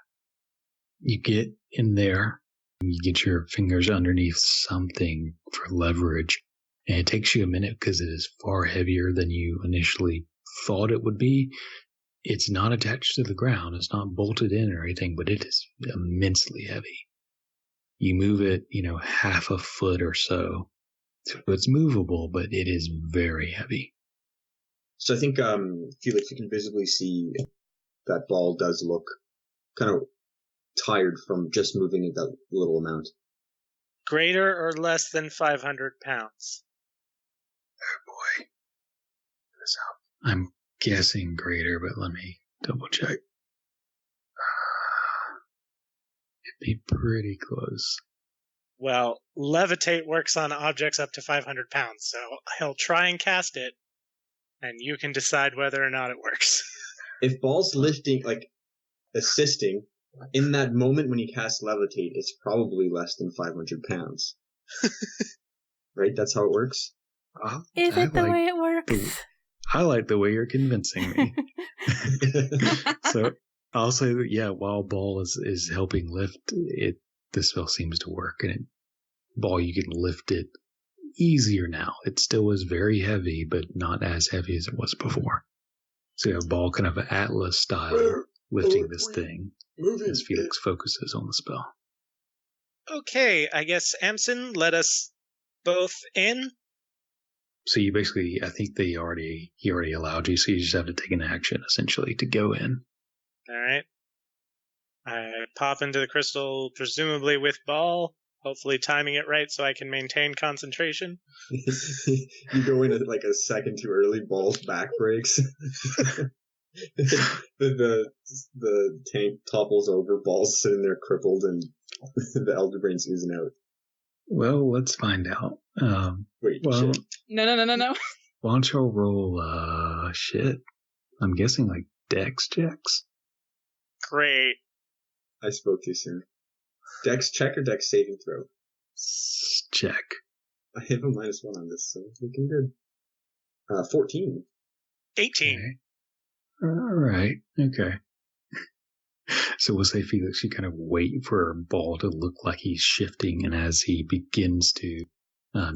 You get in there, you get your fingers underneath something for leverage, and it takes you a minute because it is far heavier than you initially thought it would be. It's not attached to the ground, it's not bolted in or anything, but it is immensely heavy. You move it, half a foot or so. So it's movable, but it is very heavy. So I think, Felix, you can visibly see that Ball does look kind of tired from just moving it that little amount. Greater or less than 500 pounds? Oh boy. I'm guessing greater, but let me double check. It'd be pretty close. Well, levitate works on objects up to 500 pounds, so he'll try and cast it, and you can decide whether or not it works. If Ball's lifting, assisting, in that moment when he casts levitate, it's probably less than 500 pounds. Right? That's how it works? Is it the way it works? I like the way you're convincing me. So I'll say that, yeah, while Ball is helping lift it, the spell seems to work, and Ball, you can lift it easier now. It still is very heavy, but not as heavy as it was before. So you have Ball kind of Atlas style lifting this thing as Felix focuses on the spell. Okay, I guess, Amson, let us both in. So you basically, I think he already allowed you, so you just have to take an action, essentially, to go in. Alright. I pop into the crystal, presumably with Ball, hopefully timing it right so I can maintain concentration. You go in at a second too early, Ball's back breaks. the tank topples over, Ball's sitting there crippled, and the Elder Brain's oozing out. Well, let's find out. Wait, shit. No. Why don't y'all roll, shit? I'm guessing dex checks? Great. I spoke too soon. Dex check or dex saving throw? Check. I have a -1 on this, so it's looking good. 14. 18. Okay. Alright, okay. So we'll say, Felix, you kind of wait for Ball to look like he's shifting, and as he begins to,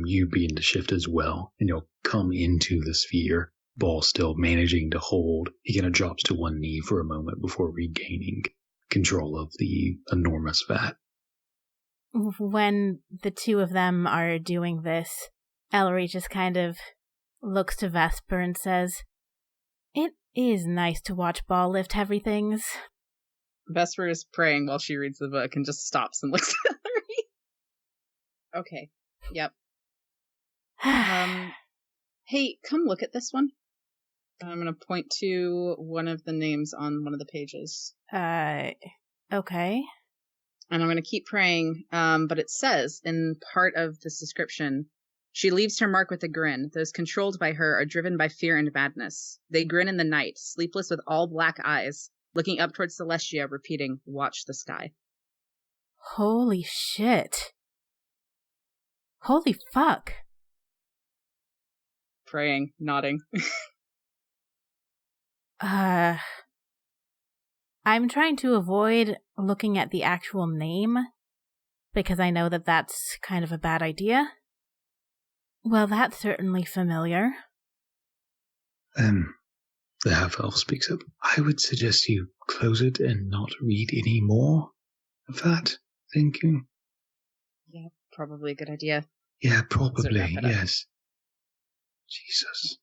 you begin to shift as well, and you'll come into the sphere. Ball still managing to hold. He kind of drops to one knee for a moment before regaining control of the enormous vat. When the two of them are doing this, Ellery just kind of looks to Vesper and says, "It is nice to watch Ball lift heavy things." Vesper is praying while she reads the book and just stops and looks at Ellery. Okay. Yep. Hey, come look at this one. I'm going to point to one of the names on one of the pages. Okay. And I'm going to keep praying, but it says in part of this description, she leaves her mark with a grin. Those controlled by her are driven by fear and madness. They grin in the night, sleepless with all black eyes, looking up towards Celestia, repeating, "Watch the sky." Holy shit. Holy fuck. Praying, nodding. I'm trying to avoid looking at the actual name, because I know that that's kind of a bad idea. Well, that's certainly familiar. The half-elf speaks up. I would suggest you close it and not read any more of that. Thank you. Yeah, probably a good idea. Yeah, So probably, wrap it up. yes. Jesus.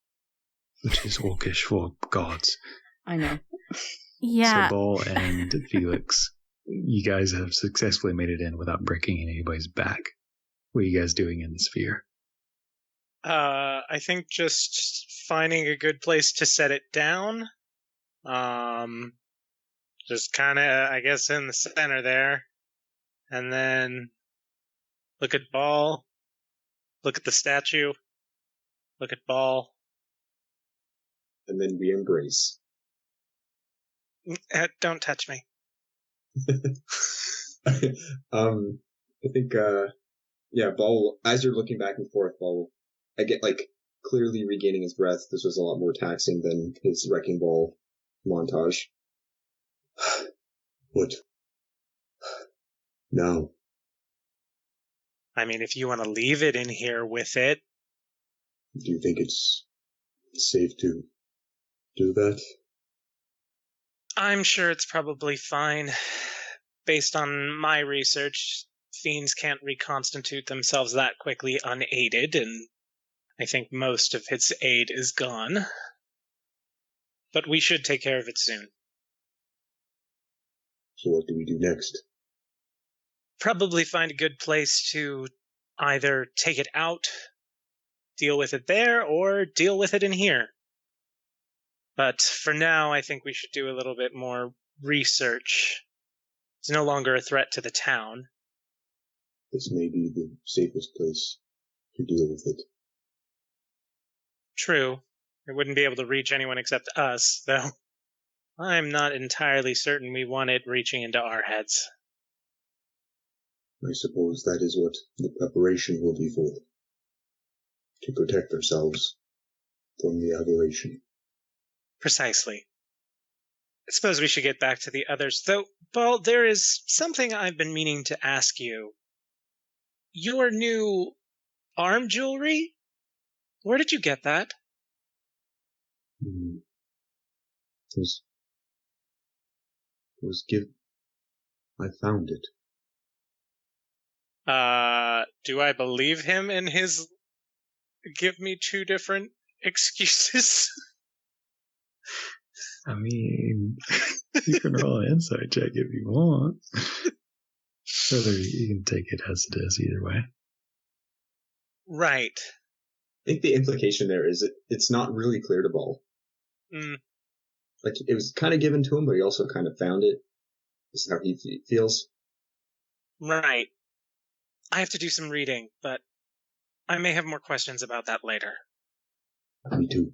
Which is Orcish for gods. I know. Yeah. So Ball and Felix, you guys have successfully made it in without breaking anybody's back. What are you guys doing in the sphere? I think just finding a good place to set it down. Just kind of, I guess, in the center there. And then look at Ball. Look at the statue. Look at Ball. And then we embrace. Don't touch me. I think, Ball, as you're looking back and forth, Ball, I get, clearly regaining his breath. This was a lot more taxing than his Wrecking Ball montage. What? No. I mean, if you want to leave it in here with it. Do you think it's safe to do that? I'm sure it's probably fine. Based on my research, fiends can't reconstitute themselves that quickly unaided, and I think most of its aid is gone. But we should take care of it soon. So what do we do next? Probably find a good place to either take it out, deal with it there, or deal with it in here. But for now, I think we should do a little bit more research. It's no longer a threat to the town. This may be the safest place to deal with it. True. It wouldn't be able to reach anyone except us, though. I'm not entirely certain we want it reaching into our heads. I suppose that is what the preparation will be for. To protect ourselves from the aberration. Precisely. I suppose we should get back to the others, though, Ball, there is something I've been meaning to ask you. Your new arm jewelry? Where did you get that? It was given. I found it. Do I believe him in his give me two different excuses? I mean, you can roll an insight check if you want. Whether you can take it as it is either way. Right. I think the implication there is it's not really clear to Ball. It was kind of given to him, but he also kind of found it. This is how he feels. Right. I have to do some reading, but I may have more questions about that later. Me too.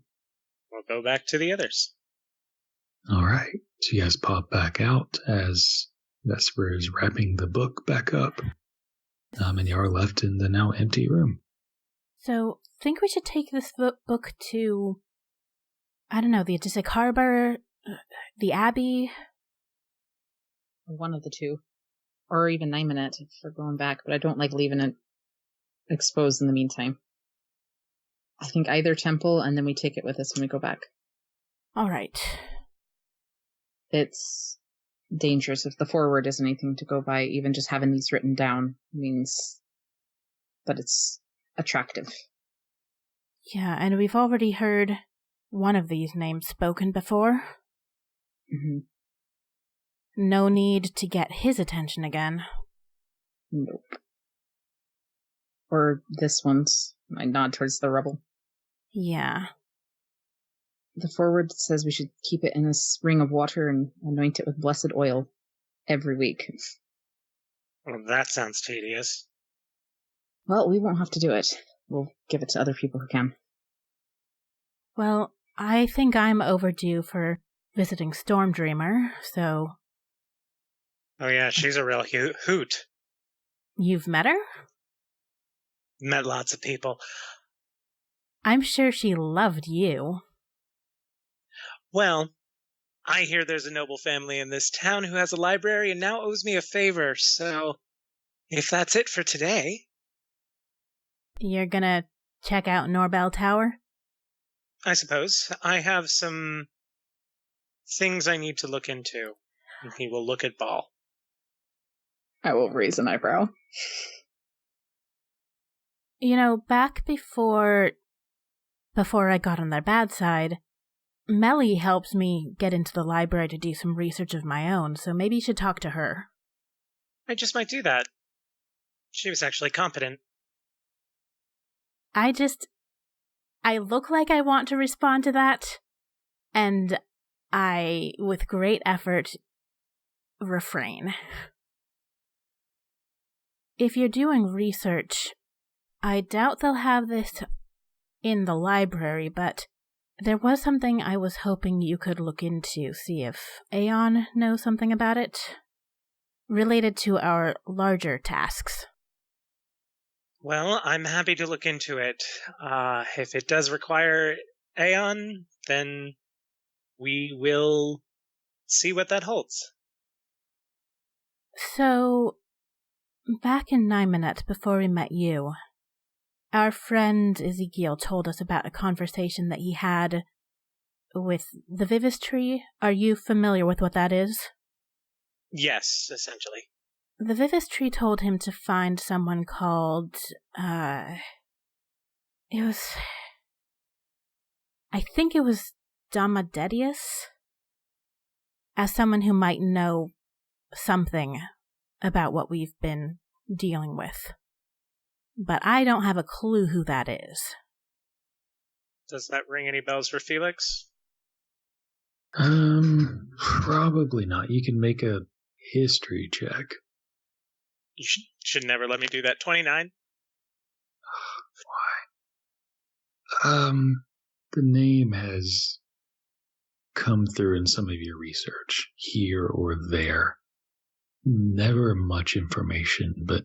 We'll go back to the others. All right. So you guys pop back out as Vesper is wrapping the book back up. And you are left in the now empty room. So, think we should take this book to, I don't know, the Odyssic Harbor, the Abbey? One of the two. Or even naming it if we're going back, but I don't like leaving it exposed in the meantime. I think either temple, and then we take it with us when we go back. All right. It's dangerous if the forward is anything to go by. Even just having these written down means that it's attractive. Yeah, and we've already heard one of these names spoken before. Mm-hmm. No need to get his attention again. Nope. Or this one's. I nod towards the rubble. Yeah. The forward says we should keep it in a ring of water and anoint it with blessed oil every week. Well, that sounds tedious. Well, we won't have to do it. We'll give it to other people who can. Well, I think I'm overdue for visiting Storm Dreamer, so... Oh yeah, she's a real hoot. You've met her? Met lots of people. I'm sure she loved you. Well, I hear there's a noble family in this town who has a library and now owes me a favor, so if that's it for today... You're gonna check out Norbell Tower? I suppose. I have some things I need to look into. And he will look at Ball. I will raise an eyebrow. You know, back before I got on their bad side, Melly helps me get into the library to do some research of my own, so maybe you should talk to her. I just might do that. She was actually competent. I look like I want to respond to that, and I, with great effort, refrain. If you're doing research, I doubt they'll have this in the library, but there was something I was hoping you could look into, see if Aeon knows something about it, related to our larger tasks. Well, I'm happy to look into it. If it does require Aeon, then we will see what that holds. So, back in Nymanet, before we met you, our friend Ezekiel told us about a conversation that he had with the Vivis tree. Are you familiar with what that is? Yes, essentially. The Vivis tree told him to find someone called, I think it was Damadedius, as someone who might know something about what we've been dealing with. But I don't have a clue who that is. Does that ring any bells for Felix? Probably not. You can make a history check. You should never let me do that. 29? Why? The name has come through in some of your research, here or there. Never much information, but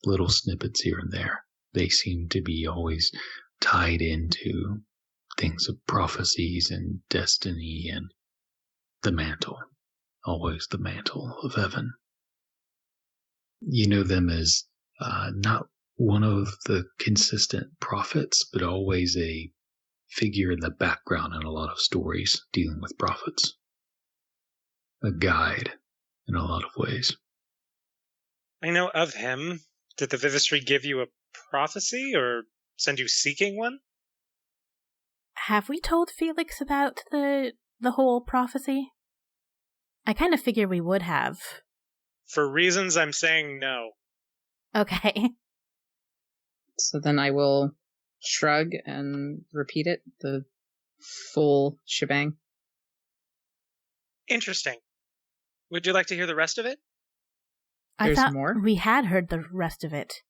little snippets here and there. They seem to be always tied into things of prophecies and destiny and the mantle. Always the mantle of heaven. You know them as not one of the consistent prophets, but always a figure in the background in a lot of stories dealing with prophets. A guide in a lot of ways. I know of him. Did the Vivistry give you a prophecy or send you seeking one? Have we told Felix about the whole prophecy? I kind of figure we would have. For reasons I'm saying no. Okay. So then I will shrug and repeat it, the full shebang. Interesting. Would you like to hear the rest of it? I thought more? We had heard the rest of it.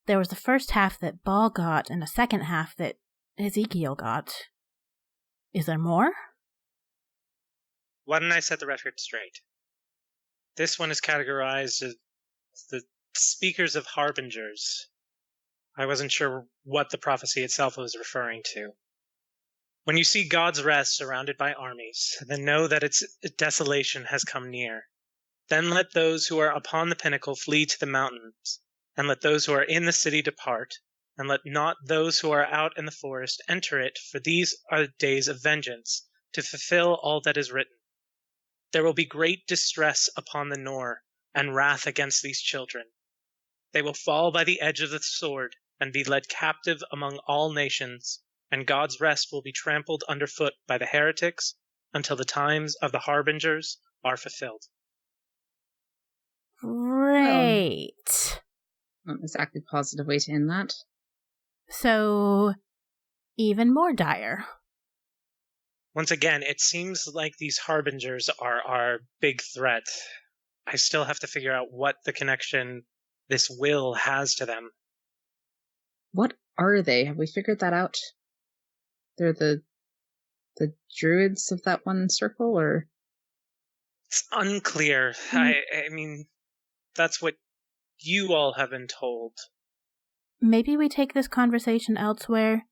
There was the first half that Ball got and a second half that Ezekiel got. Is there more? Why don't I set the record straight? This one is categorized as the Speakers of Harbingers. I wasn't sure what the prophecy itself was referring to. When you see God's rest surrounded by armies, then know that its desolation has come near. Then let those who are upon the pinnacle flee to the mountains, and let those who are in the city depart, and let not those who are out in the forest enter it, for these are days of vengeance, to fulfill all that is written. There will be great distress upon the Nor, and wrath against these children. They will fall by the edge of the sword, and be led captive among all nations, and God's rest will be trampled underfoot by the heretics, until the times of the Harbingers are fulfilled. Great. Not exactly a positive way to end that. So, even more dire. Once again, it seems like these Harbingers are our big threat. I still have to figure out what the connection this will has to them. What are they? Have we figured that out? They're the druids of that one circle, or? It's unclear. I mean, that's what you all have been told. Maybe we take this conversation elsewhere.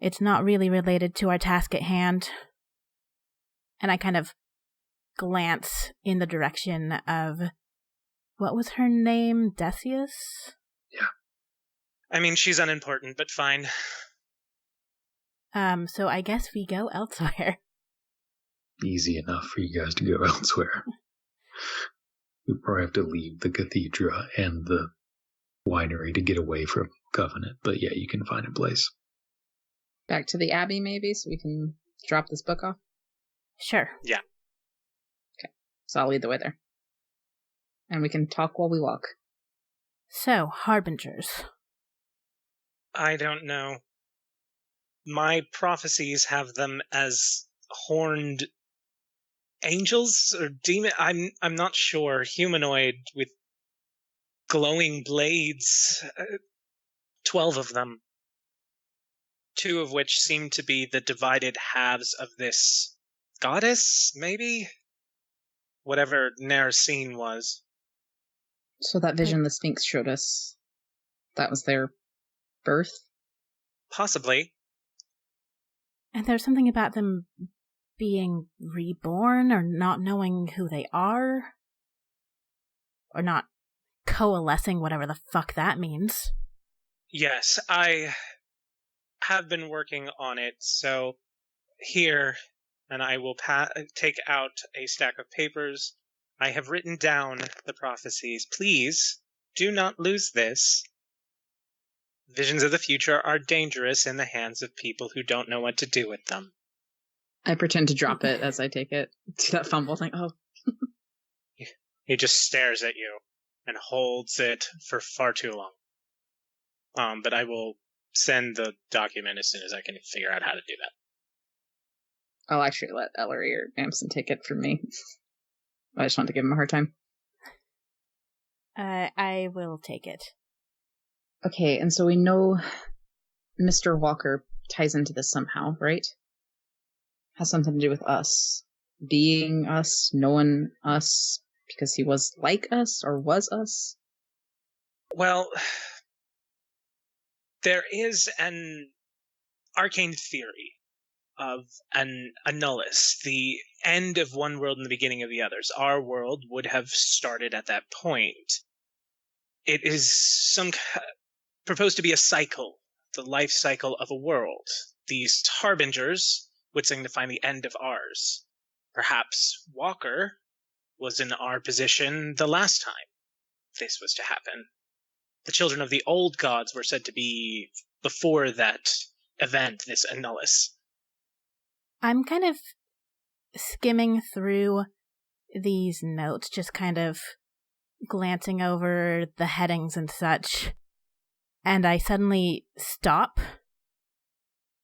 It's not really related to our task at hand. And I kind of glance in the direction of, what was her name? Decius? Yeah. I mean, she's unimportant, but fine. So I guess we go elsewhere. Easy enough for you guys to go elsewhere. We probably have to leave the cathedra and the winery to get away from Covenant, but yeah, you can find a place. Back to the Abbey, maybe, so we can drop this book off? Sure. Yeah. Okay, so I'll lead the way there. And we can talk while we walk. So, Harbingers. I don't know. My prophecies have them as horned angels or demon. I'm not sure. Humanoid with glowing blades. 12 of them. 2 of which seem to be the divided halves of this goddess, maybe? Whatever Nersine was. So that vision the Sphinx showed us, that was their birth? Possibly. And there's something about them being reborn or not knowing who they are. Or not coalescing, whatever the fuck that means. Yes, I have been working on it, so here, and I will take out a stack of papers. I have written down the prophecies. Please, do not lose this. Visions of the future are dangerous in the hands of people who don't know what to do with them. I pretend to drop it as I take it. See that fumble thing? Oh. He just stares at you and holds it for far too long. But I will send the document as soon as I can figure out how to do that. I'll actually let Ellery or Amson take it from me. I just want to give him a hard time. I will take it. Okay, and so we know Mr. Walker ties into this somehow, right? Has something to do with us. Being us, knowing us, because he was like us, or was us? Well, there is an arcane theory of a nullus, the end of one world and the beginning of the others. Our world would have started at that point. It is proposed to be a cycle, the life cycle of a world. These harbingers would signify the end of ours. Perhaps Walker was in our position the last time this was to happen. The children of the old gods were said to be before that event, this annulus. I'm kind of skimming through these notes, just kind of glancing over the headings and such, and I suddenly stop.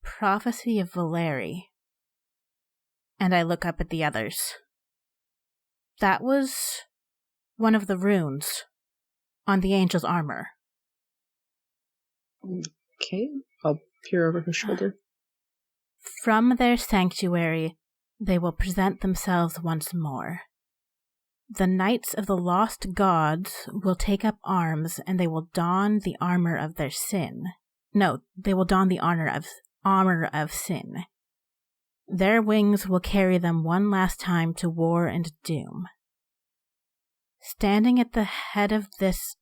Prophecy of Vl'Aeri. And I look up at the others. That was one of the runes on the angel's armor. Okay, I'll peer over her shoulder. From their sanctuary, they will present themselves once more. The knights of the lost gods will take up arms, and they will don the armor of their sin. No, they will don the armor of sin. Their wings will carry them one last time to war and doom. Standing at the head of this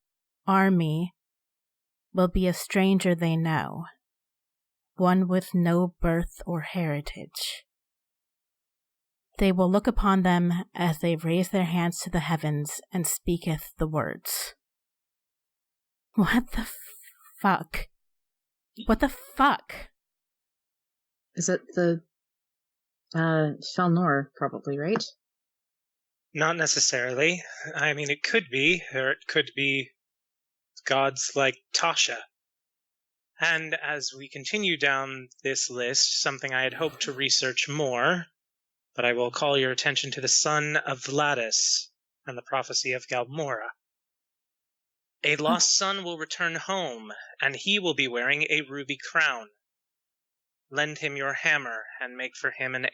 army will be a stranger they know, one with no birth or heritage. They will look upon them as they raise their hands to the heavens and speaketh the words. What the fuck? What the fuck? Is it the Felnor, probably, right? Not necessarily. I mean, it could be, or it could be gods like Tasha. And as we continue down this list, something I had hoped to research more, but I will call your attention to the son of Vladas and the prophecy of Galmora. A lost son will return home, and he will be wearing a ruby crown. Lend him your hammer, and make for him an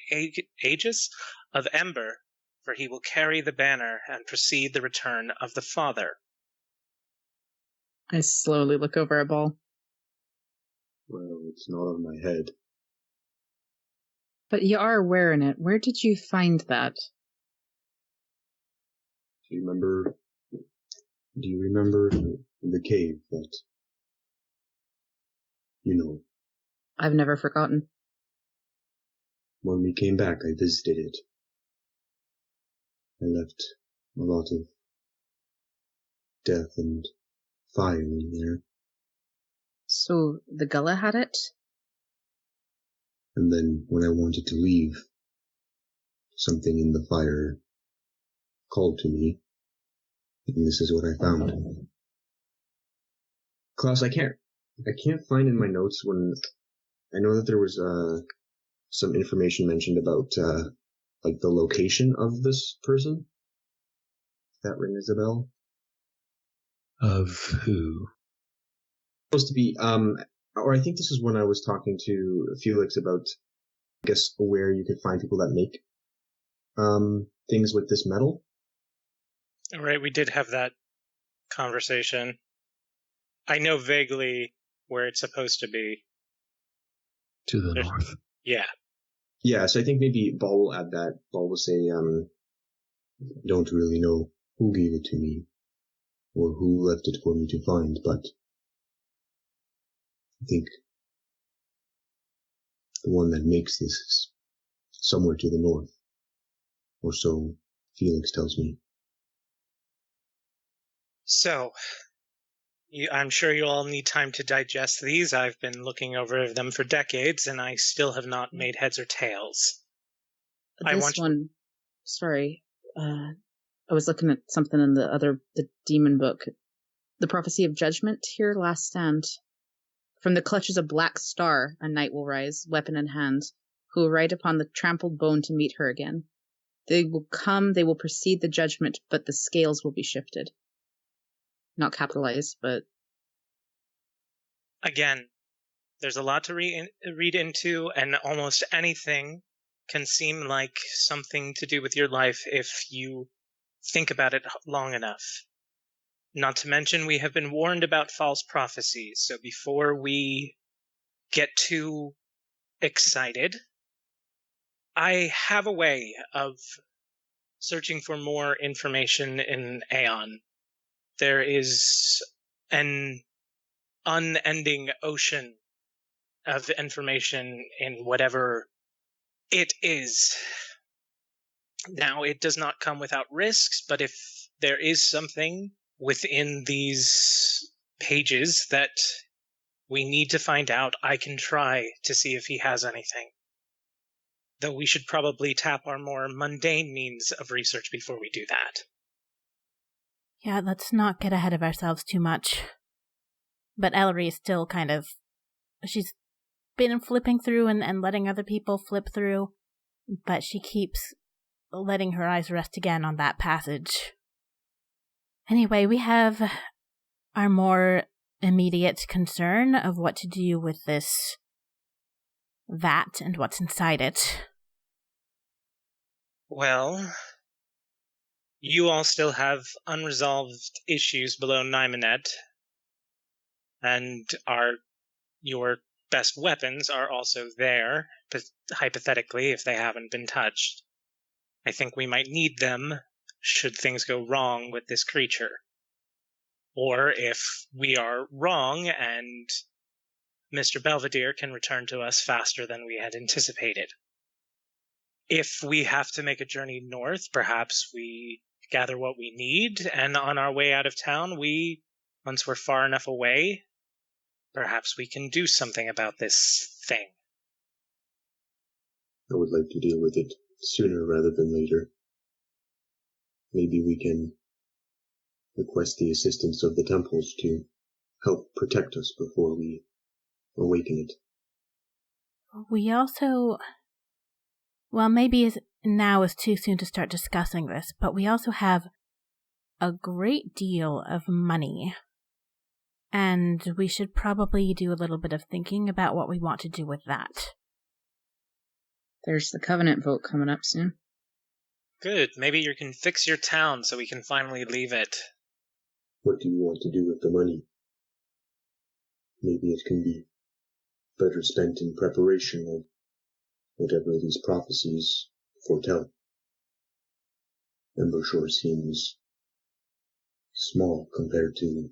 aegis of ember, for he will carry the banner and precede the return of the father. I slowly look over at Ball. Well, it's not on my head. But you are wearing it. Where did you find that? Do you remember the cave that, I've never forgotten. when we came back, I visited it. I left a lot of death and fire in there. So the Gullah had it? And then when I wanted to leave, something in the fire called to me, and this is what I found. Klouse, I can't find in my notes when I know that there was some information mentioned about like the location of this person. That rings a bell. Of who? Supposed to be or I think this is when I was talking to Felix about, I guess, where you could find people that make things with this metal. Right, we did have that conversation. I know vaguely where it's supposed to be. To the north. Yeah. Yeah, so I think maybe Ball will add that. Ball will say, don't really know who gave it to me, or who left it for me to find, but I think the one that makes this is somewhere to the north, or so Felix tells me. So, I'm sure you all need time to digest these. I've been looking over them for decades, and I still have not made heads or tails. Sorry, I was looking at something in the demon book. The Prophecy of Judgment, here, Last Stand. From the clutches of Black Star, a knight will rise, weapon in hand, who will ride upon the trampled bone to meet her again. They will come, they will precede the judgment, but the scales will be shifted. Not capitalized, but... Again, there's a lot to read into, and almost anything can seem like something to do with your life if you think about it long enough. Not to mention, we have been warned about false prophecies, so before we get too excited, I have a way of searching for more information in Aeon. There is an unending ocean of information in whatever it is. Now, it does not come without risks, but if there is something within these pages that we need to find out, I can try to see if he has anything. Though we should probably tap our more mundane means of research before we do that. Yeah, let's not get ahead of ourselves too much. But Ellery is still she's been flipping through and letting other people flip through, but she keeps letting her eyes rest again on that passage. Anyway, we have our more immediate concern of what to do with this vat and what's inside it. Well, you all still have unresolved issues below Nymanet, and your best weapons are also there, hypothetically, if they haven't been touched. I think we might need them should things go wrong with this creature. Or if we are wrong and Mr. Belvedere can return to us faster than we had anticipated. If we have to make a journey north, perhaps we gather what we need, and on our way out of town, once we're far enough away, perhaps we can do something about this thing. I would like to deal with it sooner rather than later. Maybe we can request the assistance of the temples to help protect us before we awaken it. We also... Well, maybe now is too soon to start discussing this, but we also have a great deal of money. And we should probably do a little bit of thinking about what we want to do with that. There's the Covenant vote coming up soon. Good. Maybe you can fix your town so we can finally leave it. What do you want to do with the money? Maybe it can be better spent in preparation of whatever these prophecies foretell. Embershore seems small compared to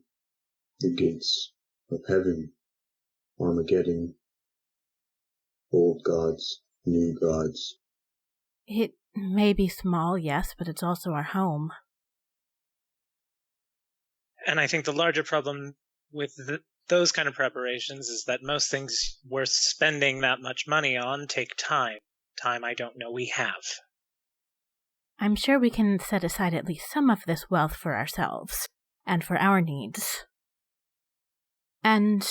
the gates of heaven, Armageddon, old gods, new gods. It may be small, yes, but it's also our home. And I think the larger problem with those kind of preparations is that most things worth spending that much money on take time. Time I don't know we have. I'm sure we can set aside at least some of this wealth for ourselves, and for our needs. And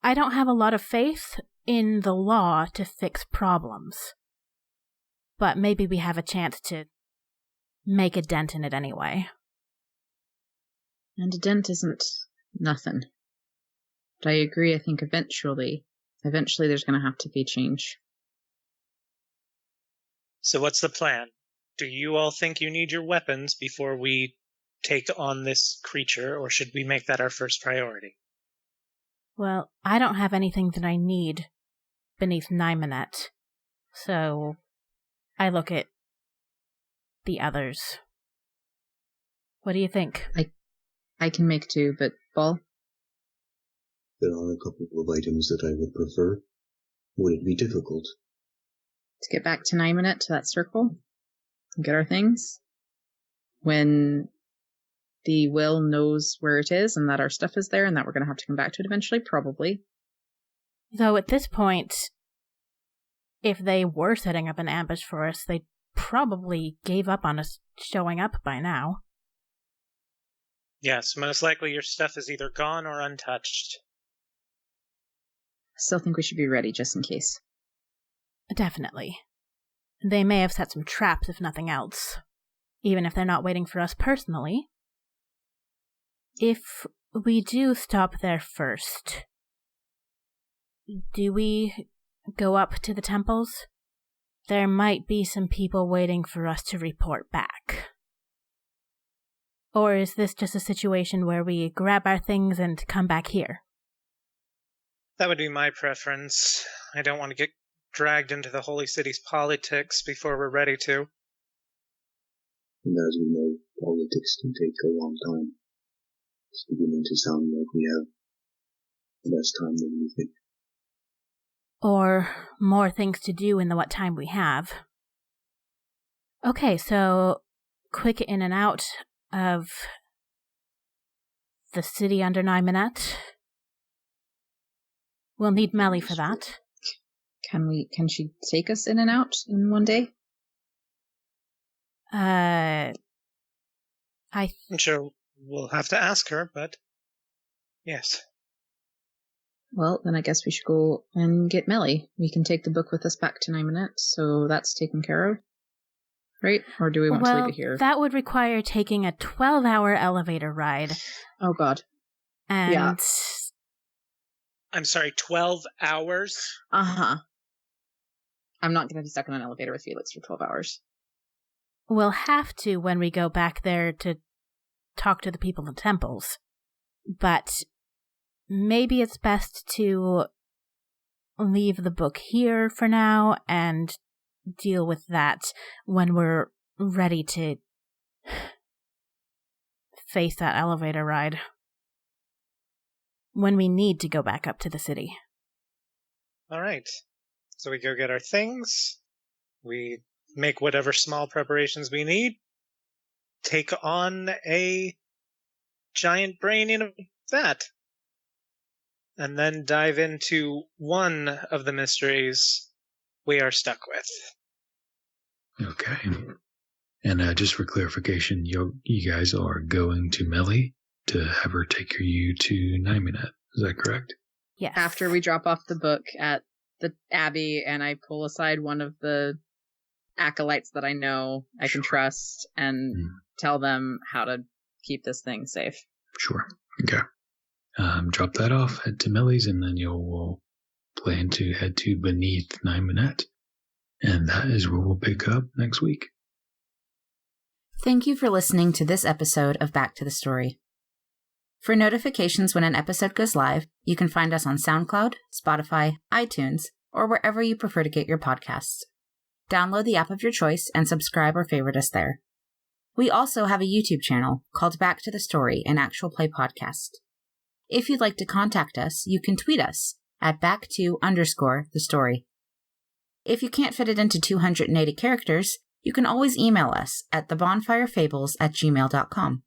I don't have a lot of faith in the law to fix problems. But maybe we have a chance to make a dent in it anyway. And a dent isn't nothing. But I agree, I think eventually there's going to have to be change. So what's the plan? Do you all think you need your weapons before we take on this creature, or should we make that our first priority? Well, I don't have anything that I need beneath Nymanet, so I look at the others. What do you think? I can make two, but Ball? There are a couple of items that I would prefer. Would it be difficult? To get back to Nymanet, to that circle, and get our things. When the will knows where it is, and that our stuff is there, and that we're going to have to come back to it eventually, probably. Though at this point, if they were setting up an ambush for us, they probably gave up on us showing up by now. Yes, most likely your stuff is either gone or untouched. I still think we should be ready, just in case. Definitely. They may have set some traps, if nothing else. Even if they're not waiting for us personally. If we do stop there first, do we go up to the temples? There might be some people waiting for us to report back. Or is this just a situation where we grab our things and come back here? That would be my preference. I don't want to get dragged into the Holy City's politics before we're ready to. And as we know, politics can take a long time. It's beginning to sound like we have less time than we think. Or more things to do in the what time we have. Okay, so quick in and out of the city under Nymanet. We'll need Melly for that. Can she take us in and out in one day? I'm sure we'll have to ask her, but yes. Well, then I guess we should go and get Melly. We can take the book with us back to Nymanet, so that's taken care of. Right? Or do we want to leave it here? That would require taking a 12-hour elevator ride. Oh, God. And... Yeah. I'm sorry, 12 hours? Uh-huh. I'm not going to be stuck in an elevator with Felix for 12 hours. We'll have to when we go back there to talk to the people in the temples. But maybe it's best to leave the book here for now and deal with that when we're ready to face that elevator ride. When we need to go back up to the city. All right. So we go get our things. We make whatever small preparations we need. Take on a giant brain in a vat. And then dive into one of the mysteries we are stuck with. Okay. And just for clarification, you guys are going to Melly to have her take you to Nymanet. Is that correct? Yes. After we drop off the book at the Abbey and I pull aside one of the acolytes that I know I can trust and tell them how to keep this thing safe. Sure. Okay. Drop that off, head to Melly's, and then you'll plan to head to beneath Nymanet. And that is where we'll pick up next week. Thank you for listening to this episode of Back to the Story. For notifications when an episode goes live, you can find us on SoundCloud, Spotify, iTunes, or wherever you prefer to get your podcasts. Download the app of your choice and subscribe or favorite us there. We also have a YouTube channel called Back to the Story, an actual play podcast. If you'd like to contact us, you can tweet us at back2_the_story. If you can't fit it into 280 characters, you can always email us at thebonfirefables@gmail.com.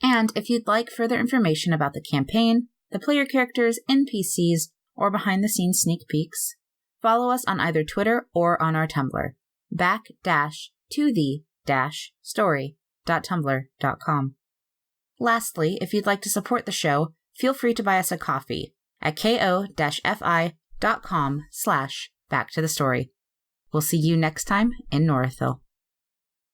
And if you'd like further information about the campaign, the player characters, NPCs, or behind-the-scenes sneak peeks, follow us on either Twitter or on our Tumblr, back-to-the-story.tumblr.com. Lastly, if you'd like to support the show, feel free to buy us a coffee at ko-fi.com/backtothestory. We'll see you next time in Norithil.